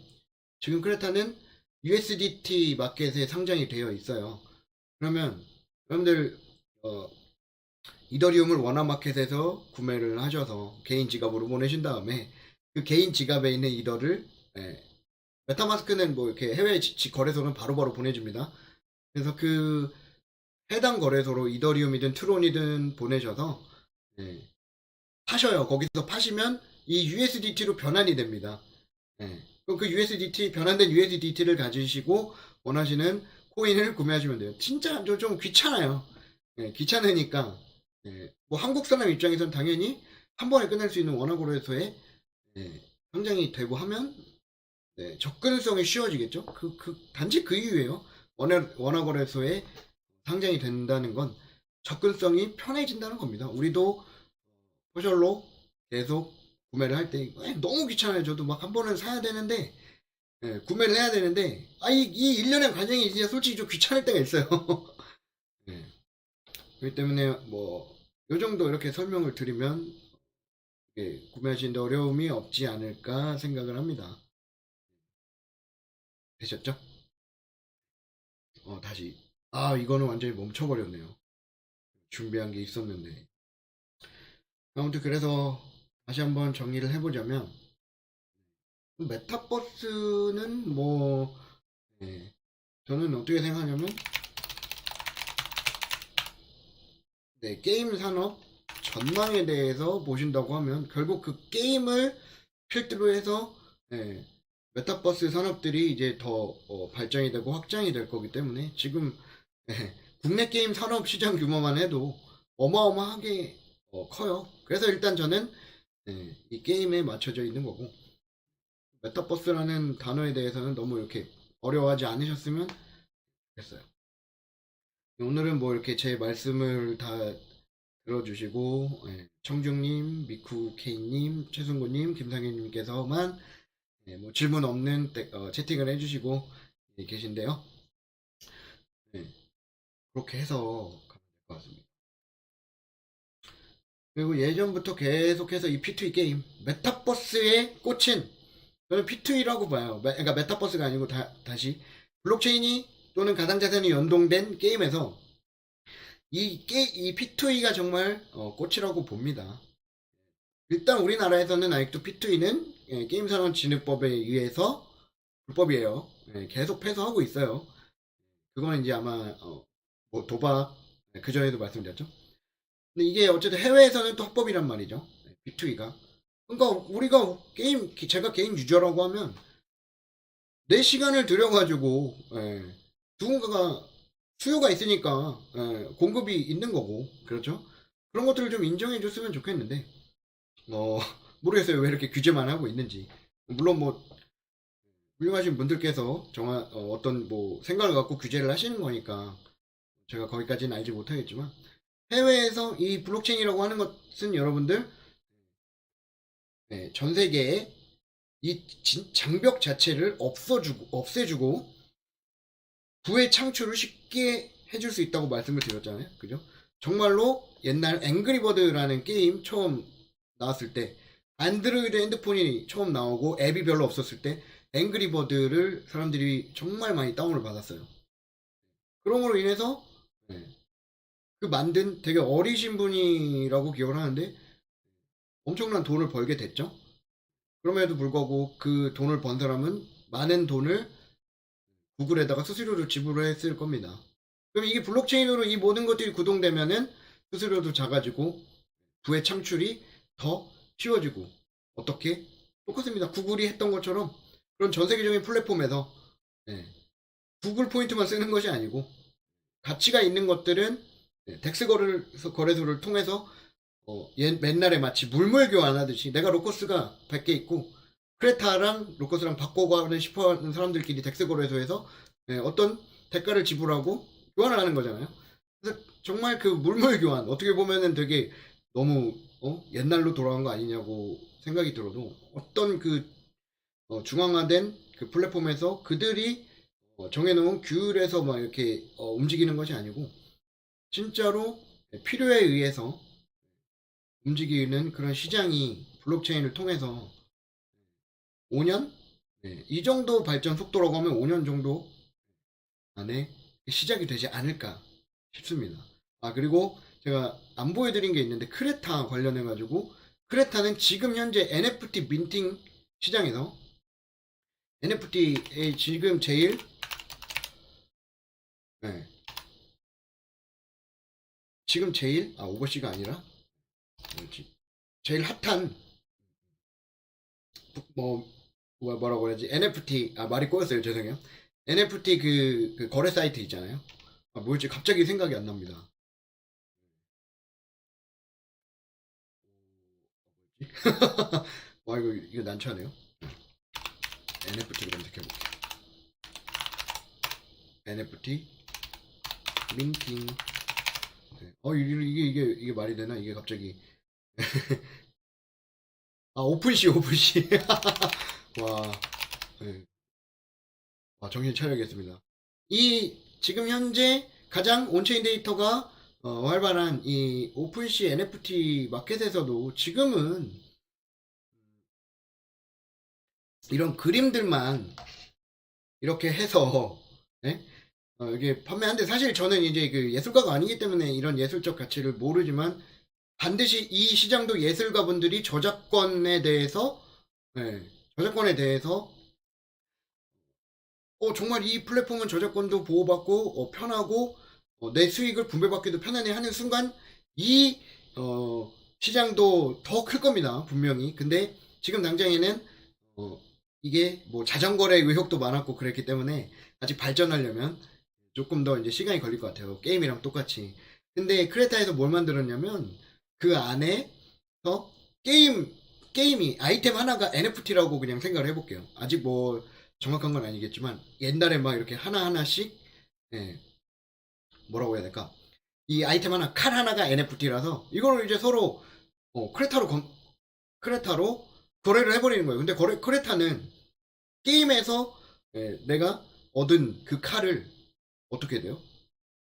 지금 크레타는 USDT 마켓에 상장이 되어 있어요. 그러면 여러분들 이더리움을 원화마켓에서 구매를 하셔서 개인 지갑으로 보내신 다음에 그 개인 지갑에 있는 이더를 메타마스크는 뭐 이렇게 해외 거래소는 바로바로 보내줍니다. 그래서 그 해당 거래소로 이더리움이든 트론이든 보내셔서 파셔요. 거기서 파시면 이 USDT로 변환이 됩니다. 그럼 그 USDT 변환된 USDT를 가지시고 원하시는 코인을 구매하시면 돼요. 진짜 좀 귀찮아요. 귀찮으니까 뭐 한국 사람 입장에서는 당연히 한 번에 끝낼 수 있는 원화거래소에 상장이 되고 하면 접근성이 쉬워지겠죠. 단지 그 이유예요. 원화거래소에 상장이 된다는 건 접근성이 편해진다는 겁니다. 우리도 소셜로 계속 구매를 할 때 너무 귀찮아요. 저도 막 한 번은 사야 되는데 구매를 해야 되는데 이 일련의 과정이 진짜 솔직히 좀 귀찮을 때가 있어요. 그렇기 때문에 뭐 요 정도 이렇게 설명을 드리면 구매하시는데 어려움이 없지 않을까 생각을 합니다. 되셨죠? 다시 이거는 완전히 멈춰버렸네요. 준비한 게 있었는데 아무튼 그래서 다시 한번 정리를 해보자면 메타버스는 뭐 저는 어떻게 생각하냐면 게임 산업 전망에 대해서 보신다고 하면 결국 그 게임을 필두로 해서 메타버스 산업들이 이제 더 발전이 되고 확장이 될 거기 때문에 지금 국내 게임 산업 시장 규모만 해도 어마어마하게 커요. 그래서 일단 저는 이 게임에 맞춰져 있는 거고 메타버스라는 단어에 대해서는 너무 이렇게 어려워하지 않으셨으면 좋겠어요. 오늘은 뭐 이렇게 제 말씀을 다 들어주시고 청중님, 미쿠케이님, 최승구님, 김상현님께서만 뭐 질문 없는 채팅을 해주시고 계신데요. 그렇게 해서 가면 될 것 같습니다. 그리고 예전부터 계속해서 이 P2E 게임 메타버스에 꽂힌 저는 P2E라고 봐요. 그러니까 메타버스가 아니고 다시 블록체인이 또는 가상자산이 연동된 게임에서 이 P2E가 정말 꽃이라고 봅니다. 일단 우리나라에서는 아직도 P2E는 게임산업진흥법에 의해서 불법이에요. 계속 패소하고 있어요. 그거는 이제 아마 뭐 도박 그 전에도 말씀드렸죠. 근데 이게 어쨌든 해외에서는 또 합법이란 말이죠. P2E가. 그러니까 우리가 제가 게임 유저라고 하면 내 시간을 들여가지고 누군가가 수요가 있으니까 공급이 있는 거고 그렇죠? 그런 것들을 좀 인정해 줬으면 좋겠는데 모르겠어요. 왜 이렇게 규제만 하고 있는지. 물론 뭐 훌륭하신 분들께서 어떤 뭐 생각을 갖고 규제를 하시는 거니까 제가 거기까지는 알지 못하겠지만 해외에서 이 블록체인이라고 하는 것은 여러분들 전 세계에 이 장벽 자체를 없애주고 부의 창출을 쉽게 해줄 수 있다고 말씀을 드렸잖아요. 그죠? 정말로 옛날 앵그리버드라는 게임 처음 나왔을 때 안드로이드 핸드폰이 처음 나오고 앱이 별로 없었을 때 앵그리버드를 사람들이 정말 많이 다운을 받았어요. 그럼으로 인해서 네, 그 만든 되게 어리신 분이라고 기억을 하는데 엄청난 돈을 벌게 됐죠. 그럼에도 불구하고 그 돈을 번 사람은 많은 돈을 구글에다가 수수료를 지불했을 겁니다. 그럼 이게 블록체인으로 이 모든 것들이 구동되면은 수수료도 작아지고 부의 창출이 더 쉬워지고 어떻게? 똑같습니다. 구글이 했던 것처럼 그런 전 세계적인 플랫폼에서 네, 구글 포인트만 쓰는 것이 아니고 가치가 있는 것들은 덱스 거래소를 통해서 옛날에 마치 물물 교환하듯이 내가 로커스가 100개 있고 크레타랑 로커스랑 바꿔가는 싶어 하는 사람들끼리 덱스 거래소에서 어떤 대가를 지불하고 교환을 하는 거잖아요. 그래서 정말 그 물물 교환 어떻게 보면은 되게 너무 옛날로 돌아간 거 아니냐고 생각이 들어도 어떤 그 중앙화된 그 플랫폼에서 그들이 정해놓은 규율에서 막 이렇게 움직이는 것이 아니고 진짜로 필요에 의해서 움직이는 그런 시장이 블록체인을 통해서 5년? 이 정도 발전 속도라고 하면 5년 정도 안에 시작이 되지 않을까 싶습니다. 아, 그리고 제가 안 보여드린 게 있는데 크레타 관련해가지고 크레타는 지금 현재 NFT 민팅 시장에서 NFT의 지금 제일 네, 지금 제일 오버시가 아니라 뭐지? 제일 핫한 뭐 뭐라고 해야지 NFT 말이 꼬였어요 죄송해요 NFT 그 거래 사이트 있잖아요 뭐였지 갑자기 생각이 안 납니다 와 이거 난처하네요 NFT를 검색해볼게요 NFT 민팅 네. 이게 말이 되나 이게 갑자기 오픈시 와, 네. 정신 차려야겠습니다. 이 지금 현재 가장 온체인 데이터가 활발한 이 오픈시 NFT 마켓에서도 지금은 이런 그림들만 이렇게 해서 네? 이게 판매하는데 사실 저는 이제 그 예술가가 아니기 때문에 이런 예술적 가치를 모르지만 반드시 이 시장도 예술가분들이 저작권에 대해서 네, 저작권에 대해서 정말 이 플랫폼은 저작권도 보호받고 편하고 내 수익을 분배받기도 편안해 하는 순간 이 시장도 더 클 겁니다 분명히 근데 지금 당장에는 이게 뭐 자전거의 의혹도 많았고 그랬기 때문에 아직 발전하려면 조금 더 이제 시간이 걸릴 것 같아요 게임이랑 똑같이 근데 크레타에서 뭘 만들었냐면 그 안에서 게임이 아이템 하나가 NFT라고 그냥 생각을 해볼게요 아직 뭐 정확한 건 아니겠지만 옛날에 막 이렇게 하나하나씩 예, 뭐라고 해야 될까 이 아이템 하나 칼 하나가 NFT라서 이거를 이제 서로 크레타로 거래를 해버리는 거예요 근데 크레타는 게임에서 내가 얻은 그 칼을 어떻게 돼요?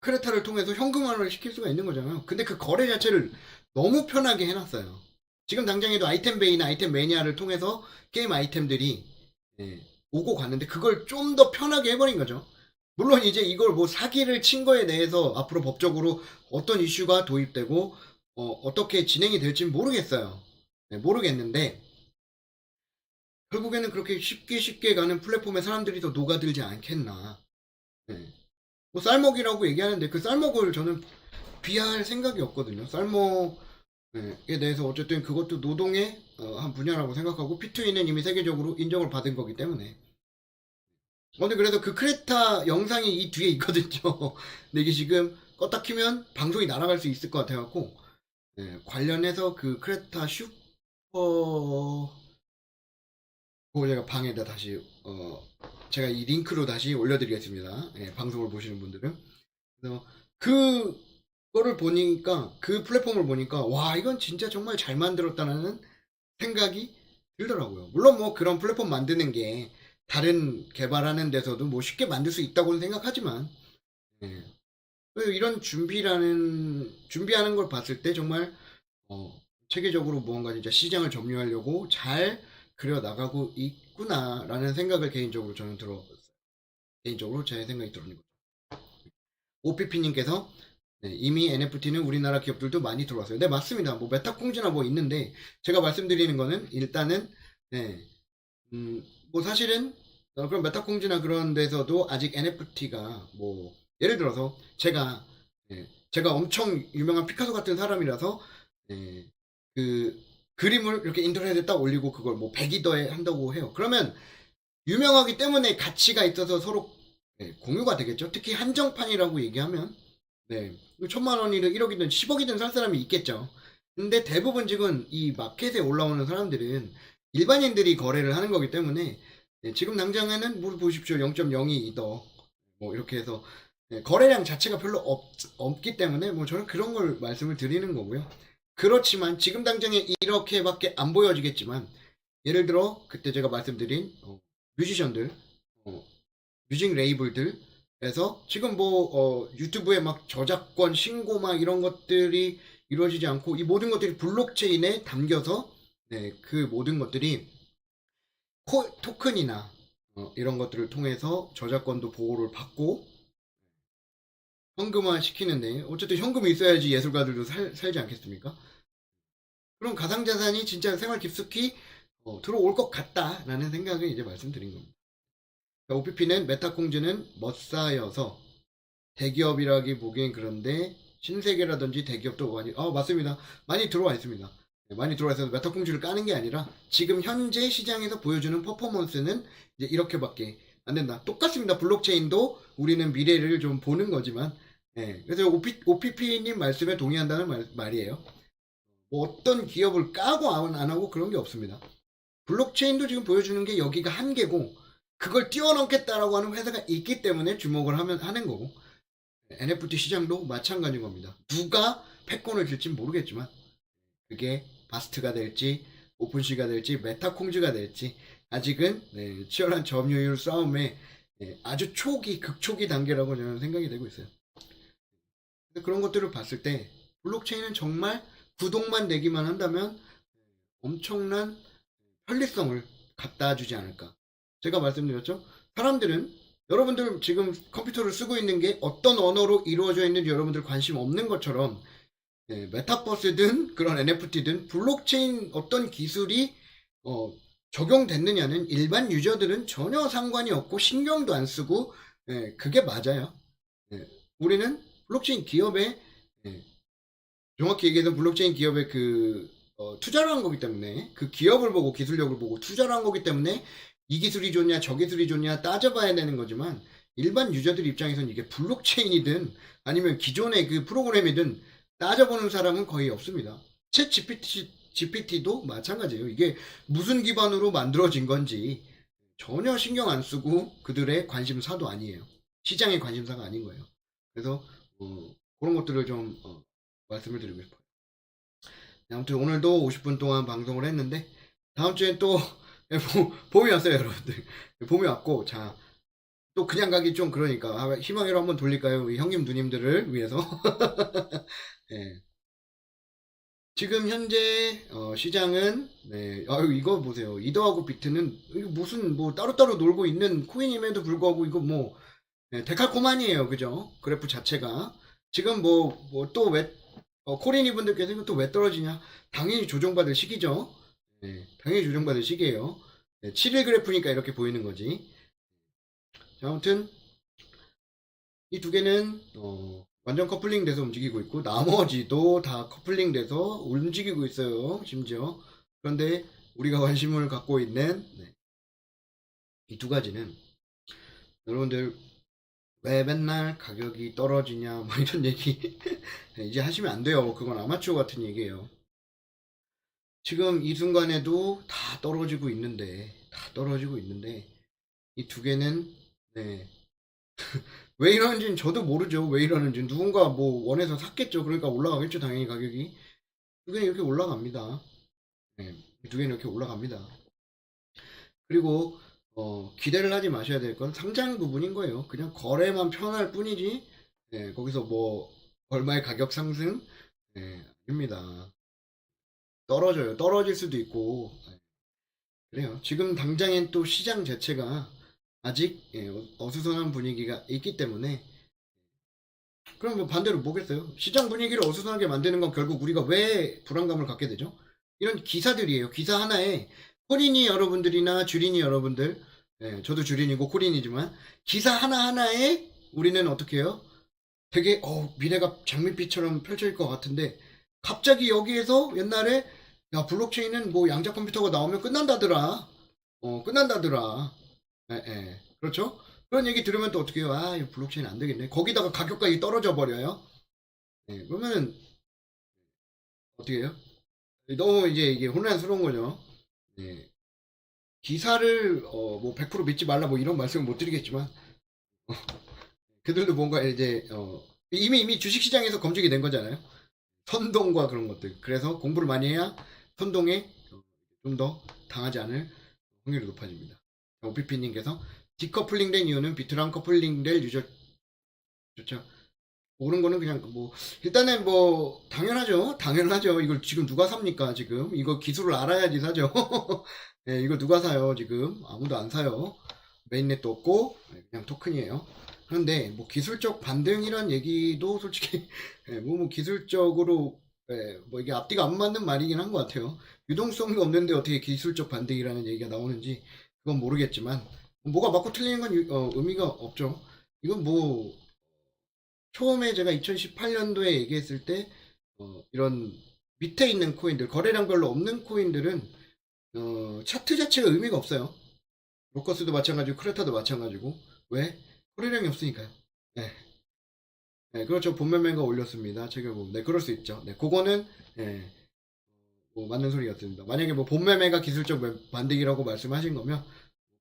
크레타를 통해서 현금화를 시킬 수가 있는 거잖아요 근데 그 거래 자체를 너무 편하게 해놨어요 지금 당장에도 아이템 베이나 아이템 매니아를 통해서 게임 아이템들이 예, 오고 갔는데 그걸 좀 더 편하게 해버린 거죠. 물론 이제 이걸 뭐 사기를 친 거에 대해서 앞으로 법적으로 어떤 이슈가 도입되고 떻게 진행이 될지는 모르겠어요. 네, 모르겠는데 결국에는 그렇게 쉽게 가는 플랫폼에 사람들이 더 녹아들지 않겠나. 네. 뭐 쌀먹이라고 얘기하는데 그 쌀먹을 저는 비하할 생각이 없거든요. 쌀먹에 대해서 어쨌든 그것도 노동의 한 분야라고 생각하고 P2E는 이미 세계적으로 인정을 받은 거기 때문에 근데 그래서 그 크레타 영상이 이 뒤에 있거든요. 근데 이게 지금 껐다 키면 방송이 날아갈 수 있을 것 같아갖고 관련해서 그 크레타 슈퍼 그거 제가 방에다 다시 제가 이 링크로 다시 올려드리겠습니다. 방송을 보시는 분들은 그래서 그거를 보니까 그 플랫폼을 보니까 와 이건 진짜 정말 잘 만들었다는 생각이 들더라고요. 물론 뭐 그런 플랫폼 만드는 게 다른 개발하는 데서도 뭐 쉽게 만들 수 있다고는 생각하지만 예. 이런 준비하는 걸 봤을 때 정말 체계적으로 무언가 진짜 시장을 점유하려고 잘 그려 나가고 있구나라는 생각을 개인적으로 저는 들었어요. 개인적으로 제 생각이 들었는 거죠. OPP님께서 이미 NFT는 우리나라 기업들도 많이 들어왔어요. 네, 맞습니다. 뭐 메타콩즈나 뭐 있는데 제가 말씀드리는 거는 일단은 네, 뭐 사실은 그런 메타콩즈나 그런 데서도 아직 NFT가 뭐 예를 들어서 제가 엄청 유명한 피카소 같은 사람이라서 예, 그 그림을 이렇게 인터넷에 딱 올리고 그걸 뭐 100이 더해 한다고 해요. 그러면 유명하기 때문에 가치가 있어서 서로 공유가 되겠죠. 특히 한정판이라고 얘기하면 네, 1,000만 원이든 1억이든 10억이든 살 사람이 있겠죠. 근데 대부분 지금 이 마켓에 올라오는 사람들은 일반인들이 거래를 하는 거기 때문에 지금 당장에는 뭐 보십시오. 0.02더 뭐 이렇게 해서 거래량 자체가 별로 없기 때문에 뭐 저는 그런 걸 말씀을 드리는 거고요. 그렇지만 지금 당장에 이렇게밖에 안 보여지겠지만 예를 들어 그때 제가 말씀드린 뮤지션들, 어, 뮤직 레이블들에서 지금 뭐 유튜브에 막 저작권 신고 막 이런 것들이 이루어지지 않고 이 모든 것들이 블록체인에 담겨서 그 모든 것들이 토큰이나 이런 것들을 통해서 저작권도 보호를 받고 현금화 시키는데 어쨌든 현금이 있어야지 예술가들도 살지 않겠습니까? 그럼 가상자산이 진짜 생활 깊숙이 들어올 것 같다라는 생각을 이제 말씀드린 겁니다. OPP는 메타콩즈는 멋싸여서 대기업이라기 보기엔 그런데 신세계라든지 대기업도 많이 맞습니다. 많이 들어와 있습니다. 많이 들어와 있어서 메타콩즈를 까는 게 아니라 지금 현재 시장에서 보여주는 퍼포먼스는 이제 이렇게밖에 안 된다. 똑같습니다. 블록체인도 우리는 미래를 좀 보는 거지만 그래서 OPP님 말씀에 동의한다는 말이에요. 뭐 어떤 기업을 까고 안 하고 그런 게 없습니다. 블록체인도 지금 보여주는 게 여기가 한계고 그걸 뛰어넘겠다라고 하는 회사가 있기 때문에 주목을 하는 거고 NFT 시장도 마찬가지인 겁니다. 누가 패권을 줄지 모르겠지만 그게 바스트가 될지 오픈시가 될지 메타콩즈가 될지 아직은 치열한 점유율 싸움에 아주 극초기 단계라고 저는 생각이 되고 있어요. 그런 것들을 봤을 때 블록체인은 정말 구독만 되기만 한다면 엄청난 편리성을 갖다 주지 않을까. 제가 말씀드렸죠. 사람들은 여러분들 지금 컴퓨터를 쓰고 있는 게 어떤 언어로 이루어져 있는지 여러분들 관심 없는 것처럼 메타버스든 그런 NFT든 블록체인 어떤 기술이 적용됐느냐는 일반 유저들은 전혀 상관이 없고 신경도 안 쓰고 그게 맞아요. 우리는 블록체인 기업에 정확히 얘기해서 블록체인 기업에 투자를 한 거기 때문에 그 기업을 보고 기술력을 보고 투자를 한 거기 때문에 이 기술이 좋냐 저 기술이 좋냐 따져봐야 되는 거지만 일반 유저들 입장에서는 이게 블록체인이든 아니면 기존의 그 프로그램이든 따져보는 사람은 거의 없습니다. 챗 GPT도 마찬가지예요. 이게 무슨 기반으로 만들어진 건지 전혀 신경 안 쓰고 그들의 관심사도 아니에요. 시장의 관심사가 아닌 거예요. 그래서 그런 것들을 좀 말씀을 드리고 싶어요. 아무튼 오늘도 50분 동안 방송을 했는데 다음 주엔 또 봄이 왔어요, 여러분들. 봄이 왔고 자, 또 그냥 가기 좀 그러니까 희망으로 한번 돌릴까요? 우리 형님 누님들을 위해서. 네. 지금 현재 시장은 이거 보세요. 이더하고 비트는 이거 무슨 뭐 따로따로 놀고 있는 코인임에도 불구하고 이거 뭐 데칼코마니에요, 그죠? 그래프 자체가 지금 뭐또왜 코리니 분들께서 이거 또 왜 떨어지냐? 당연히 조정받을 시기죠. 당연히 조정받을 시기예요. 7일 그래프니까 이렇게 보이는 거지. 자, 아무튼 이 두 개는 완전 커플링 돼서 움직이고 있고 나머지도 다 커플링 돼서 움직이고 있어요. 심지어 그런데 우리가 관심을 갖고 있는 이 두 가지는 여러분들 왜 맨날 가격이 떨어지냐 뭐 이런 얘기 이제 하시면 안 돼요. 그건 아마추어 같은 얘기예요. 지금 이 순간에도 다 떨어지고 있는데 이 두 개는 왜 이러는지는 저도 모르죠. 왜 이러는지 누군가 뭐 원해서 샀겠죠. 그러니까 올라가겠죠. 당연히 가격이 두 개는 이렇게 올라갑니다. 두 개는 이렇게 올라갑니다. 그리고 기대를 하지 마셔야 될 건 상장 부분인 거예요. 그냥 거래만 편할 뿐이지 거기서 뭐 얼마의 가격 상승 아닙니다. 떨어져요. 떨어질 수도 있고 그래요. 지금 당장엔 또 시장 자체가 아직 어수선한 분위기가 있기 때문에 그럼 뭐 반대로 뭐겠어요? 시장 분위기를 어수선하게 만드는 건 결국 우리가 왜 불안감을 갖게 되죠? 이런 기사들이에요. 기사 하나에 코린이 여러분들이나 주린이 여러분들, 저도 주린이고 코린이지만 기사 하나하나에 우리는 어떻게 해요? 되게 미래가 장밋빛처럼 펼쳐질 것 같은데 갑자기 여기에서 옛날에 야 블록체인은 뭐 양자 컴퓨터가 나오면 끝난다더라. 끝난다더라. 예, 예. 그렇죠? 그런 얘기 들으면 또 어떻게 해요? 아, 이 블록체인 안 되겠네. 거기다가 가격까지 떨어져 버려요. 예, 그러면 어떻게 해요? 너무 이제 이게 혼란스러운 거죠. 예. 기사를 뭐 100% 믿지 말라 뭐 이런 말씀을 못 드리겠지만 그들도 뭔가 이제 이미 주식시장에서 검증이 된 거잖아요. 선동과 그런 것들. 그래서 공부를 많이 해야 선동에 좀 더 당하지 않을 확률이 높아집니다. OPP님께서 디커플링 된 이유는 비트랑 커플링 될 유저 좋죠. 오른 거는 그냥 뭐 일단은 뭐 당연하죠. 이걸 지금 누가 삽니까? 지금 이거 기술을 알아야지 사죠. 네, 이거 누가 사요? 지금 아무도 안 사요. 메인넷도 없고 그냥 토큰이에요. 그런데 뭐 기술적 반등이란 얘기도 솔직히 뭐 기술적으로 뭐 이게 앞뒤가 안 맞는 말이긴 한 것 같아요. 유동성이 없는데 어떻게 기술적 반등이라는 얘기가 나오는지 그건 모르겠지만 뭐가 맞고 틀리는 건 의미가 없죠. 이건 뭐 처음에 제가 2018년도에 얘기했을 때 이런 밑에 있는 코인들 거래량 별로 없는 코인들은 차트 자체가 의미가 없어요. 로커스도 마찬가지고 크레타도 마찬가지고 왜? 거래량이 없으니까요. 네. 네, 그렇죠. 본매매가 올렸습니다. 최근 네, 그럴 수 있죠. 네, 그거는 네, 뭐 맞는 소리였습니다. 만약에 뭐 본매매가 기술적 반등이라고 말씀하신 거면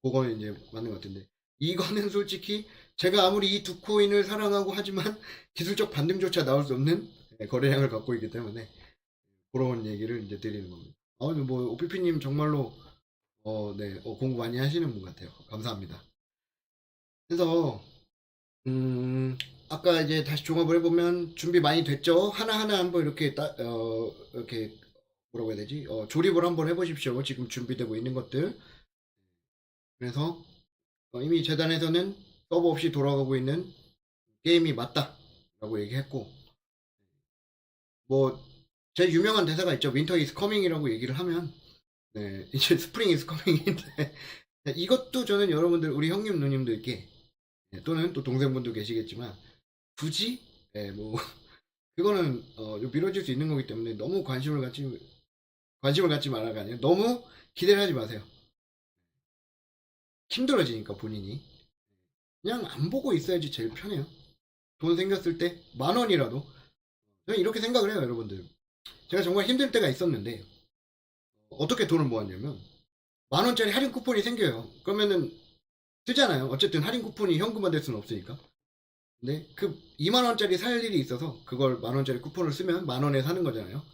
그거는 이제 맞는 것 같은데 이거는 솔직히 제가 아무리 이 두 코인을 사랑하고 하지만 기술적 반등조차 나올 수 없는 거래량을 갖고 있기 때문에 그런 얘기를 이제 드리는 겁니다. 뭐 오피피님 정말로 네, 공부 많이 하시는 분 같아요. 감사합니다. 그래서 아까 이제 다시 종합을 해보면 준비 많이 됐죠? 하나하나 한번 이렇게 이렇게 뭐라고 해야 되지? 조립을 한번 해보십시오. 지금 준비되고 있는 것들. 그래서 이미 재단에서는 서버 없이 돌아가고 있는 게임이 맞다라고 얘기했고, 뭐, 제일 유명한 대사가 있죠. 윈터 이즈 커밍이라고 얘기를 하면, 네, 이제 스프링 이즈 커밍인데, 이것도 저는 여러분들, 우리 형님, 누님들께, 또는 또 동생분도 계시겠지만, 굳이, 뭐, 그거는, 좀 미뤄질 수 있는 거기 때문에 너무 관심을 갖지 말아가 아니라 너무 기대를 하지 마세요. 힘들어지니까 본인이. 그냥 안 보고 있어야지 제일 편해요. 돈 생겼을 때 만 원이라도 저는 이렇게 생각을 해요, 여러분들. 제가 정말 힘들 때가 있었는데 어떻게 돈을 모았냐면 만 원짜리 할인 쿠폰이 생겨요. 그러면은 쓰잖아요. 어쨌든 할인 쿠폰이 현금화 될 수는 없으니까. 근데 그 2만 원짜리 살 일이 있어서 그걸 만 원짜리 쿠폰을 쓰면 만 원에 사는 거잖아요.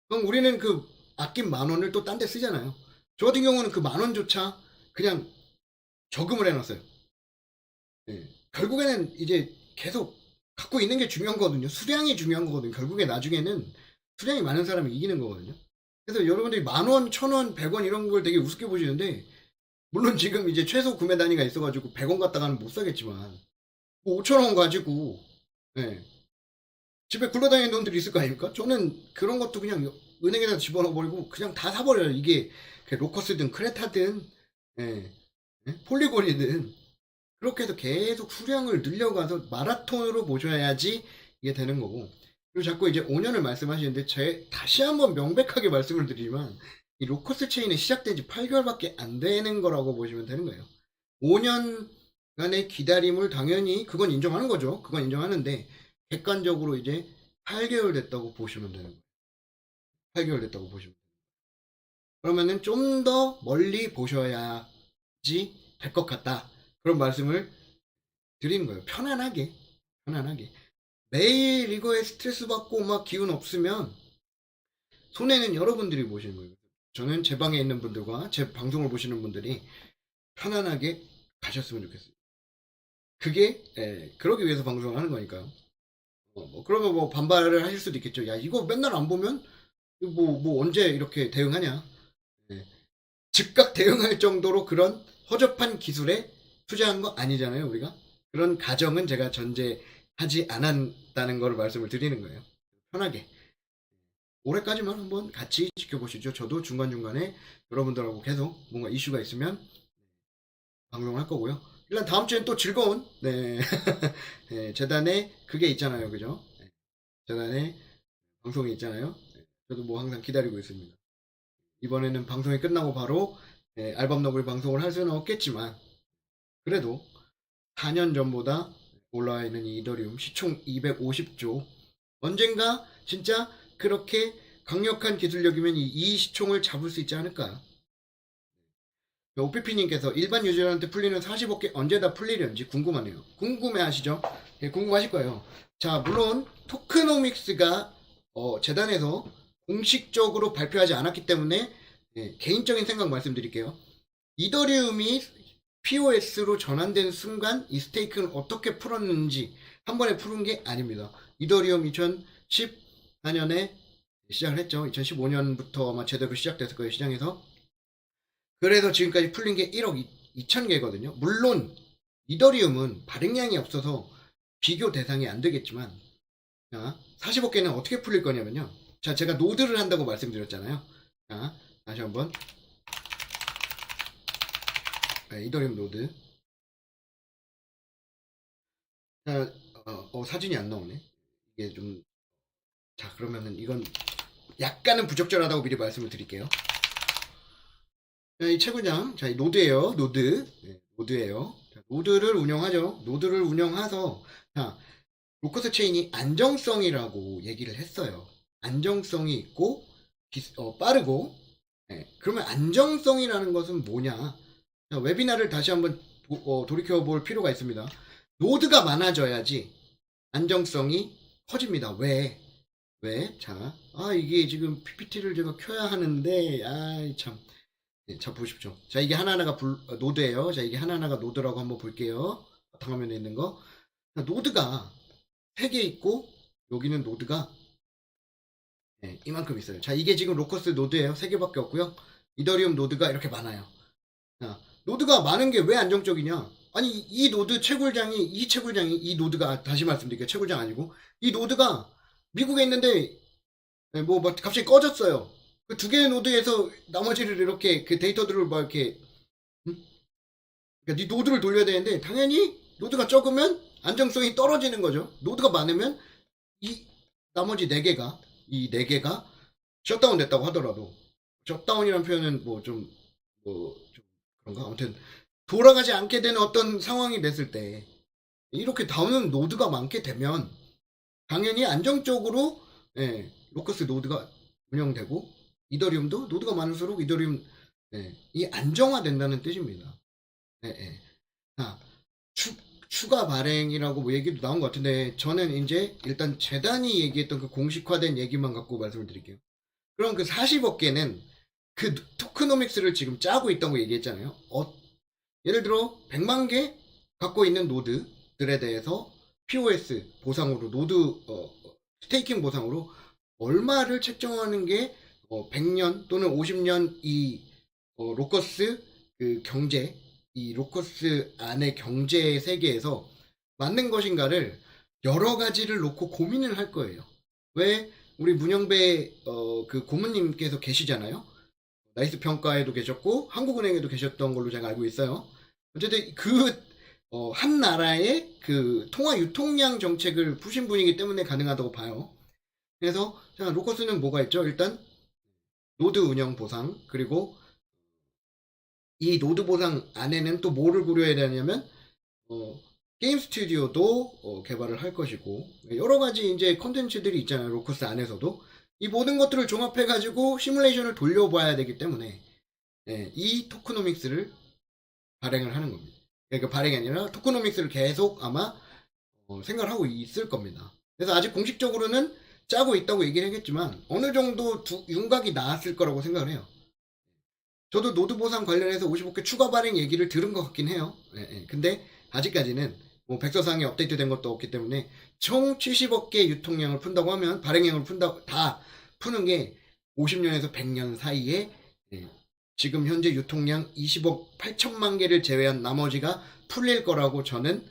그럼 우리는 그 아낀 만 원을 또 딴 데 쓰잖아요. 저 같은 경우는 그 만 원조차 그냥 저금을 해놨어요. 예. 결국에는 이제 계속 갖고 있는 게 중요한 거거든요. 수량이 중요한 거거든요. 결국에 나중에는 수량이 많은 사람이 이기는 거거든요. 그래서 여러분들이 만 원, 천 원, 100원 이런 걸 되게 우습게 보시는데, 물론 지금 이제 최소 구매 단위가 있어가지고 100원 갖다가는 못 사겠지만, 뭐 5천 원 가지고, 예. 집에 굴러다니는 돈들이 있을 거 아닙니까? 저는 그런 것도 그냥 은행에다 집어넣어버리고 그냥 다 사버려요. 이게 로커스든 크레타든, 예. 예? 폴리곤이든. 그렇게 해서 계속 수량을 늘려가서 마라톤으로 보셔야지 이게 되는 거고. 그리고 자꾸 이제 5년을 말씀하시는데 다시 한번 명백하게 말씀을 드리지만 이 로커스 체인이 시작된 지 8개월밖에 안 되는 거라고 보시면 되는 거예요. 5년간의 기다림을 당연히 그건 인정하는 거죠. 그건 인정하는데 객관적으로 이제 8개월 됐다고 보시면 되는 거예요. 8개월 됐다고 보시면 돼요. 그러면은 좀 더 멀리 보셔야지 될 것 같다. 그런 말씀을 드리는 거예요. 편안하게. 매일 이거에 스트레스 받고 막 기운 없으면 손해는 여러분들이 보시는 거예요. 저는 제 방에 있는 분들과 제 방송을 보시는 분들이 편안하게 가셨으면 좋겠어요. 그게 그러기 위해서 방송을 하는 거니까요. 뭐 그러면 뭐 반발을 하실 수도 있겠죠. 야 이거 맨날 안 보면 뭐 언제 이렇게 대응하냐. 예. 즉각 대응할 정도로 그런 허접한 기술에 투자한 거 아니잖아요, 우리가. 그런 가정은 제가 전제하지 않았다는 걸 말씀을 드리는 거예요. 편하게. 올해까지만 한번 같이 지켜보시죠. 저도 중간중간에 여러분들하고 계속 뭔가 이슈가 있으면 방송을 할 거고요. 일단 다음 주엔 또 즐거운, 네. 네, 재단에 그게 있잖아요. 그죠? 네, 재단에 방송이 있잖아요. 네, 저도 뭐 항상 기다리고 있습니다. 이번에는 방송이 끝나고 바로 네, 알밤 너구리 방송을 할 수는 없겠지만, 그래도 4년 전보다 올라와 있는 이 이더리움 시총 250조. 언젠가 진짜 그렇게 강력한 기술력이면 이 시총을 잡을 수 있지 않을까. OPP님께서 일반 유저한테 풀리는 40억 개 언제 다 풀리려는지 궁금하네요. 궁금해 하시죠? 예, 궁금하실 거예요. 자, 물론 토크노믹스가 재단에서 공식적으로 발표하지 않았기 때문에 예, 개인적인 생각 말씀드릴게요. 이더리움이 POS로 전환된 순간 이 스테이크는 어떻게 풀었는지 한 번에 푸른 게 아닙니다. 이더리움 2014년에 시작을 했죠. 2015년부터 아마 제대로 시작됐을 거예요, 시장에서. 그래서 지금까지 풀린 게 1억 2천 개거든요. 물론 이더리움은 발행량이 없어서 비교 대상이 안 되겠지만, 자, 40억 개는 어떻게 풀릴 거냐면요. 자, 제가 노드를 한다고 말씀드렸잖아요. 자, 다시 한번. 네, 이더리움 노드. 자, 사진이 안 나오네. 이게 좀, 자, 그러면은 이건 약간은 부적절하다고 미리 말씀을 드릴게요. 자, 이 채굴장, 자, 이 노드예요. 노드. 네, 노드예요. 자, 노드를 운영하죠. 노드를 운영해서, 자, 로커스 체인이 안정성이라고 얘기를 했어요. 안정성이 있고, 빠르고, 네, 그러면 안정성이라는 것은 뭐냐? 자, 웨비나를 다시 한번 돌이켜 볼 필요가 있습니다. 노드가 많아져야지 안정성이 커집니다. 왜? 왜? 자, 이게 지금 PPT를 제가 켜야 하는데, 참. 네, 자, 보십시오. 자, 이게 하나하나가 노드예요. 자, 이게 하나하나가 노드라고 한번 볼게요. 바탕화면에 있는 거. 자, 노드가 3개 있고, 여기는 노드가 네, 이만큼 있어요. 자, 이게 지금 로커스 노드예요. 3개밖에 없고요. 이더리움 노드가 이렇게 많아요. 자, 노드가 많은 게 왜 안정적이냐? 아니, 이 채굴장이, 이 노드가, 다시 말씀드릴게요. 채굴장 아니고, 이 노드가 미국에 있는데, 네, 뭐 갑자기 꺼졌어요. 그 2개의 노드에서 나머지를 이렇게 그 데이터들을 막 이렇게, 그러니까 네 노드를 돌려야 되는데, 당연히 노드가 적으면 안정성이 떨어지는 거죠. 노드가 많으면 이 나머지 4개가, 이 4개가 셧다운 됐다고 하더라도, 셧다운이라는 표현은 좀 그런가? 아무튼, 돌아가지 않게 되는 어떤 상황이 됐을 때, 이렇게 다운 노드가 많게 되면, 당연히 안정적으로, 예, 로커스 노드가 운영되고, 이더리움도 노드가 많을수록 이더리움, 예, 이 안정화된다는 뜻입니다. 예, 예. 자, 추가 발행이라고 뭐 얘기도 나온 것 같은데, 저는 이제 일단 재단이 얘기했던 그 공식화된 얘기만 갖고 말씀을 드릴게요. 그럼 그 40억 개는 그 토크노믹스를 지금 짜고 있다고 얘기했잖아요. 예를 들어 100만 개 갖고 있는 노드들에 대해서 POS 보상으로 스테이킹 보상으로 얼마를 책정하는 게 100년 또는 50년 이 로커스 그 경제, 이 로커스 안의 경제 세계에서 맞는 것인가를 여러 가지를 놓고 고민을 할 거예요. 왜? 우리 문영배 그 고문님께서 계시잖아요. 나이스 평가에도 계셨고 한국은행에도 계셨던 걸로 제가 알고 있어요. 어쨌든 한 나라의 그 통화 유통량 정책을 푸신 분이기 때문에 가능하다고 봐요. 그래서 자, 로커스는 뭐가 있죠? 일단 노드 운영 보상, 그리고 이 노드 보상 안에는 또 뭐를 고려해야 되냐면 게임 스튜디오도 개발을 할 것이고, 여러 가지 이제 컨텐츠들이 있잖아요. 로커스 안에서도 이 모든 것들을 종합해 가지고 시뮬레이션을 돌려봐야 되기 때문에 이 토크노믹스를 발행을 하는 겁니다. 그러니까 발행이 아니라 토크노믹스를 계속 아마 생각을 하고 있을 겁니다. 그래서 아직 공식적으로는 짜고 있다고 얘기를 하겠지만 어느 정도 윤곽이 나왔을 거라고 생각을 해요. 저도 노드 보상 관련해서 55개 추가 발행 얘기를 들은 것 같긴 해요. 근데 아직까지는 뭐 백서상에 업데이트된 것도 없기 때문에 총 70억 개 유통량을 푼다고 하면 발행량을 다 푸는 게 50년에서 100년 사이에 지금 현재 유통량 20억 8천만 개를 제외한 나머지가 풀릴 거라고 저는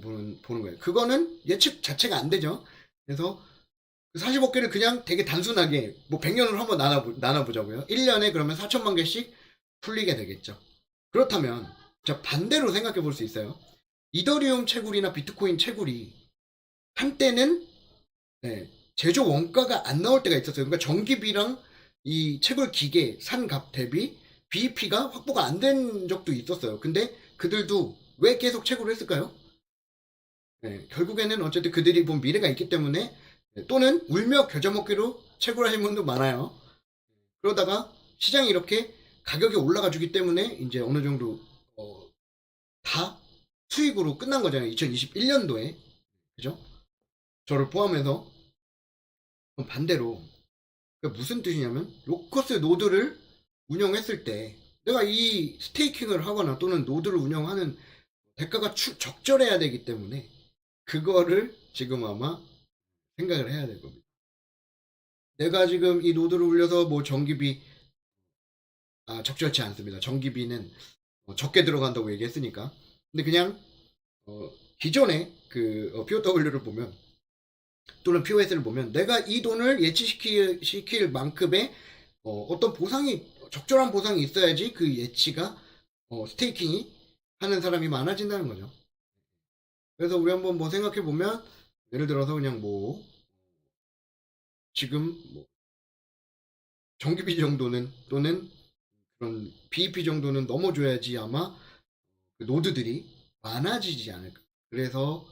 보는 거예요. 그거는 예측 자체가 안 되죠. 그래서 40억 개를 그냥 되게 단순하게 뭐 100년으로 한번 나눠보자고요. 1년에 그러면 4천만 개씩 풀리게 되겠죠. 그렇다면 자 반대로 생각해 볼 수 있어요. 이더리움 채굴이나 비트코인 채굴이 한때는 제조 원가가 안 나올 때가 있었어요. 그러니까 전기비랑 이 채굴 기계 산 값 대비 BEP가 확보가 안 된 적도 있었어요. 근데 그들도 왜 계속 채굴을 했을까요? 결국에는 어쨌든 그들이 본 미래가 있기 때문에 또는 울며 겨자 먹기로 채굴하신 분도 많아요. 그러다가 시장이 이렇게 가격이 올라가 주기 때문에 이제 어느 정도 다 수익으로 끝난 거잖아요. 2021년도에. 그죠? 저를 포함해서. 반대로 무슨 뜻이냐면 로커스 노드를 운영했을 때 내가 이 스테이킹을 하거나 또는 노드를 운영하는 대가가 적절해야 되기 때문에 그거를 지금 아마 생각을 해야 될 겁니다. 내가 지금 이 노드를 울려서 뭐 전기비 적절치 않습니다. 전기비는 적게 들어간다고 얘기했으니까. 근데 그냥 기존에 그 POW를 보면 또는 POS를 보면 내가 이 돈을 예치시킬 만큼의 어떤 보상이 적절한 보상이 있어야지 그 예치가 스테이킹이 하는 사람이 많아진다는 거죠. 그래서 우리 한번 뭐 생각해 보면 예를 들어서 그냥 뭐 지금 뭐 전기비 정도는 또는 그런 BEP 정도는 넘어줘야지 아마 그 노드들이 많아지지 않을까. 그래서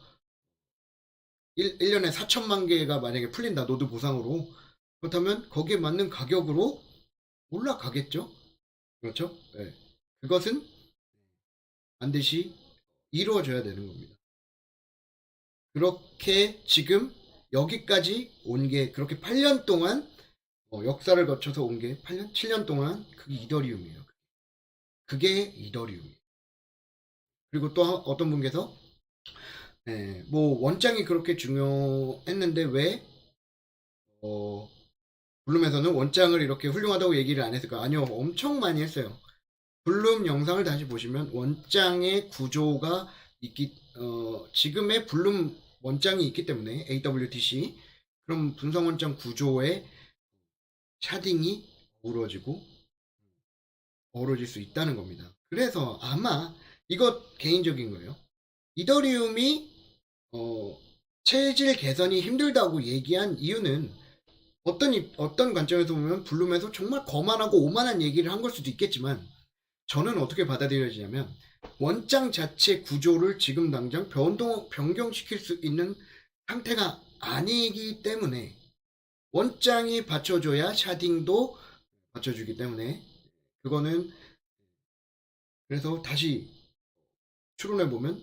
1년에 4천만 개가 만약에 풀린다 노드 보상으로 그렇다면 거기에 맞는 가격으로 올라가겠죠. 그렇죠? 네. 그것은 반드시 이루어져야 되는 겁니다. 그렇게 지금 여기까지 온 게 그렇게 8년 동안 역사를 거쳐서 온 게 8년, 7년 동안 그게 이더리움이에요. 그게 이더리움이에요. 그리고 또 어떤 분께서 뭐 원장이 그렇게 중요했는데 왜 블룸에서는 원장을 이렇게 훌륭하다고 얘기를 안 했을까? 아니요, 엄청 많이 했어요. 블룸 영상을 다시 보시면 원장의 구조가 지금의 블룸 원장이 있기 때문에 AWTC 그럼 분성 원장 구조의 샤딩이 어우러질 수 있다는 겁니다. 그래서 아마 이것 개인적인 거예요. 이더리움이 체질 개선이 힘들다고 얘기한 이유는 어떤 관점에서 보면 블룸에서 정말 거만하고 오만한 얘기를 한 걸 수도 있겠지만 저는 어떻게 받아들여지냐면 원장 자체 구조를 지금 당장 변경시킬 수 있는 상태가 아니기 때문에 원장이 받쳐줘야 샤딩도 받쳐주기 때문에 그거는 그래서 다시 추론해 보면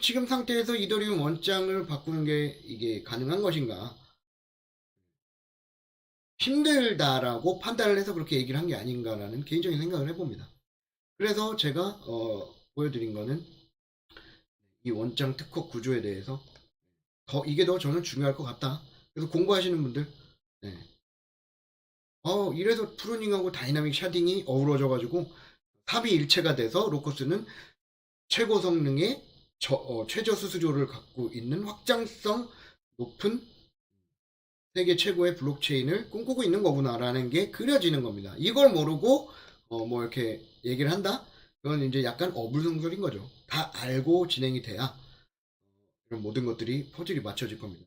지금 상태에서 이더리움 원장을 바꾸는 게 이게 가능한 것인가 힘들다라고 판단을 해서 그렇게 얘기를 한 게 아닌가라는 개인적인 생각을 해봅니다. 그래서 제가 보여드린 거는 이 원장 특허 구조에 대해서 이게 더 저는 중요할 것 같다. 그래서 공부하시는 분들 이래서 프루닝하고 다이나믹 샤딩이 어우러져가지고 삼위일체가 돼서 로커스는 최고 성능의 최저 수수료를 갖고 있는 확장성 높은 세계 최고의 블록체인을 꿈꾸고 있는 거구나라는 게 그려지는 겁니다. 이걸 모르고 뭐 이렇게 얘기를 한다? 그건 이제 약간 어불성설인 거죠. 다 알고 진행이 돼야 이런 모든 것들이 퍼즐이 맞춰질 겁니다.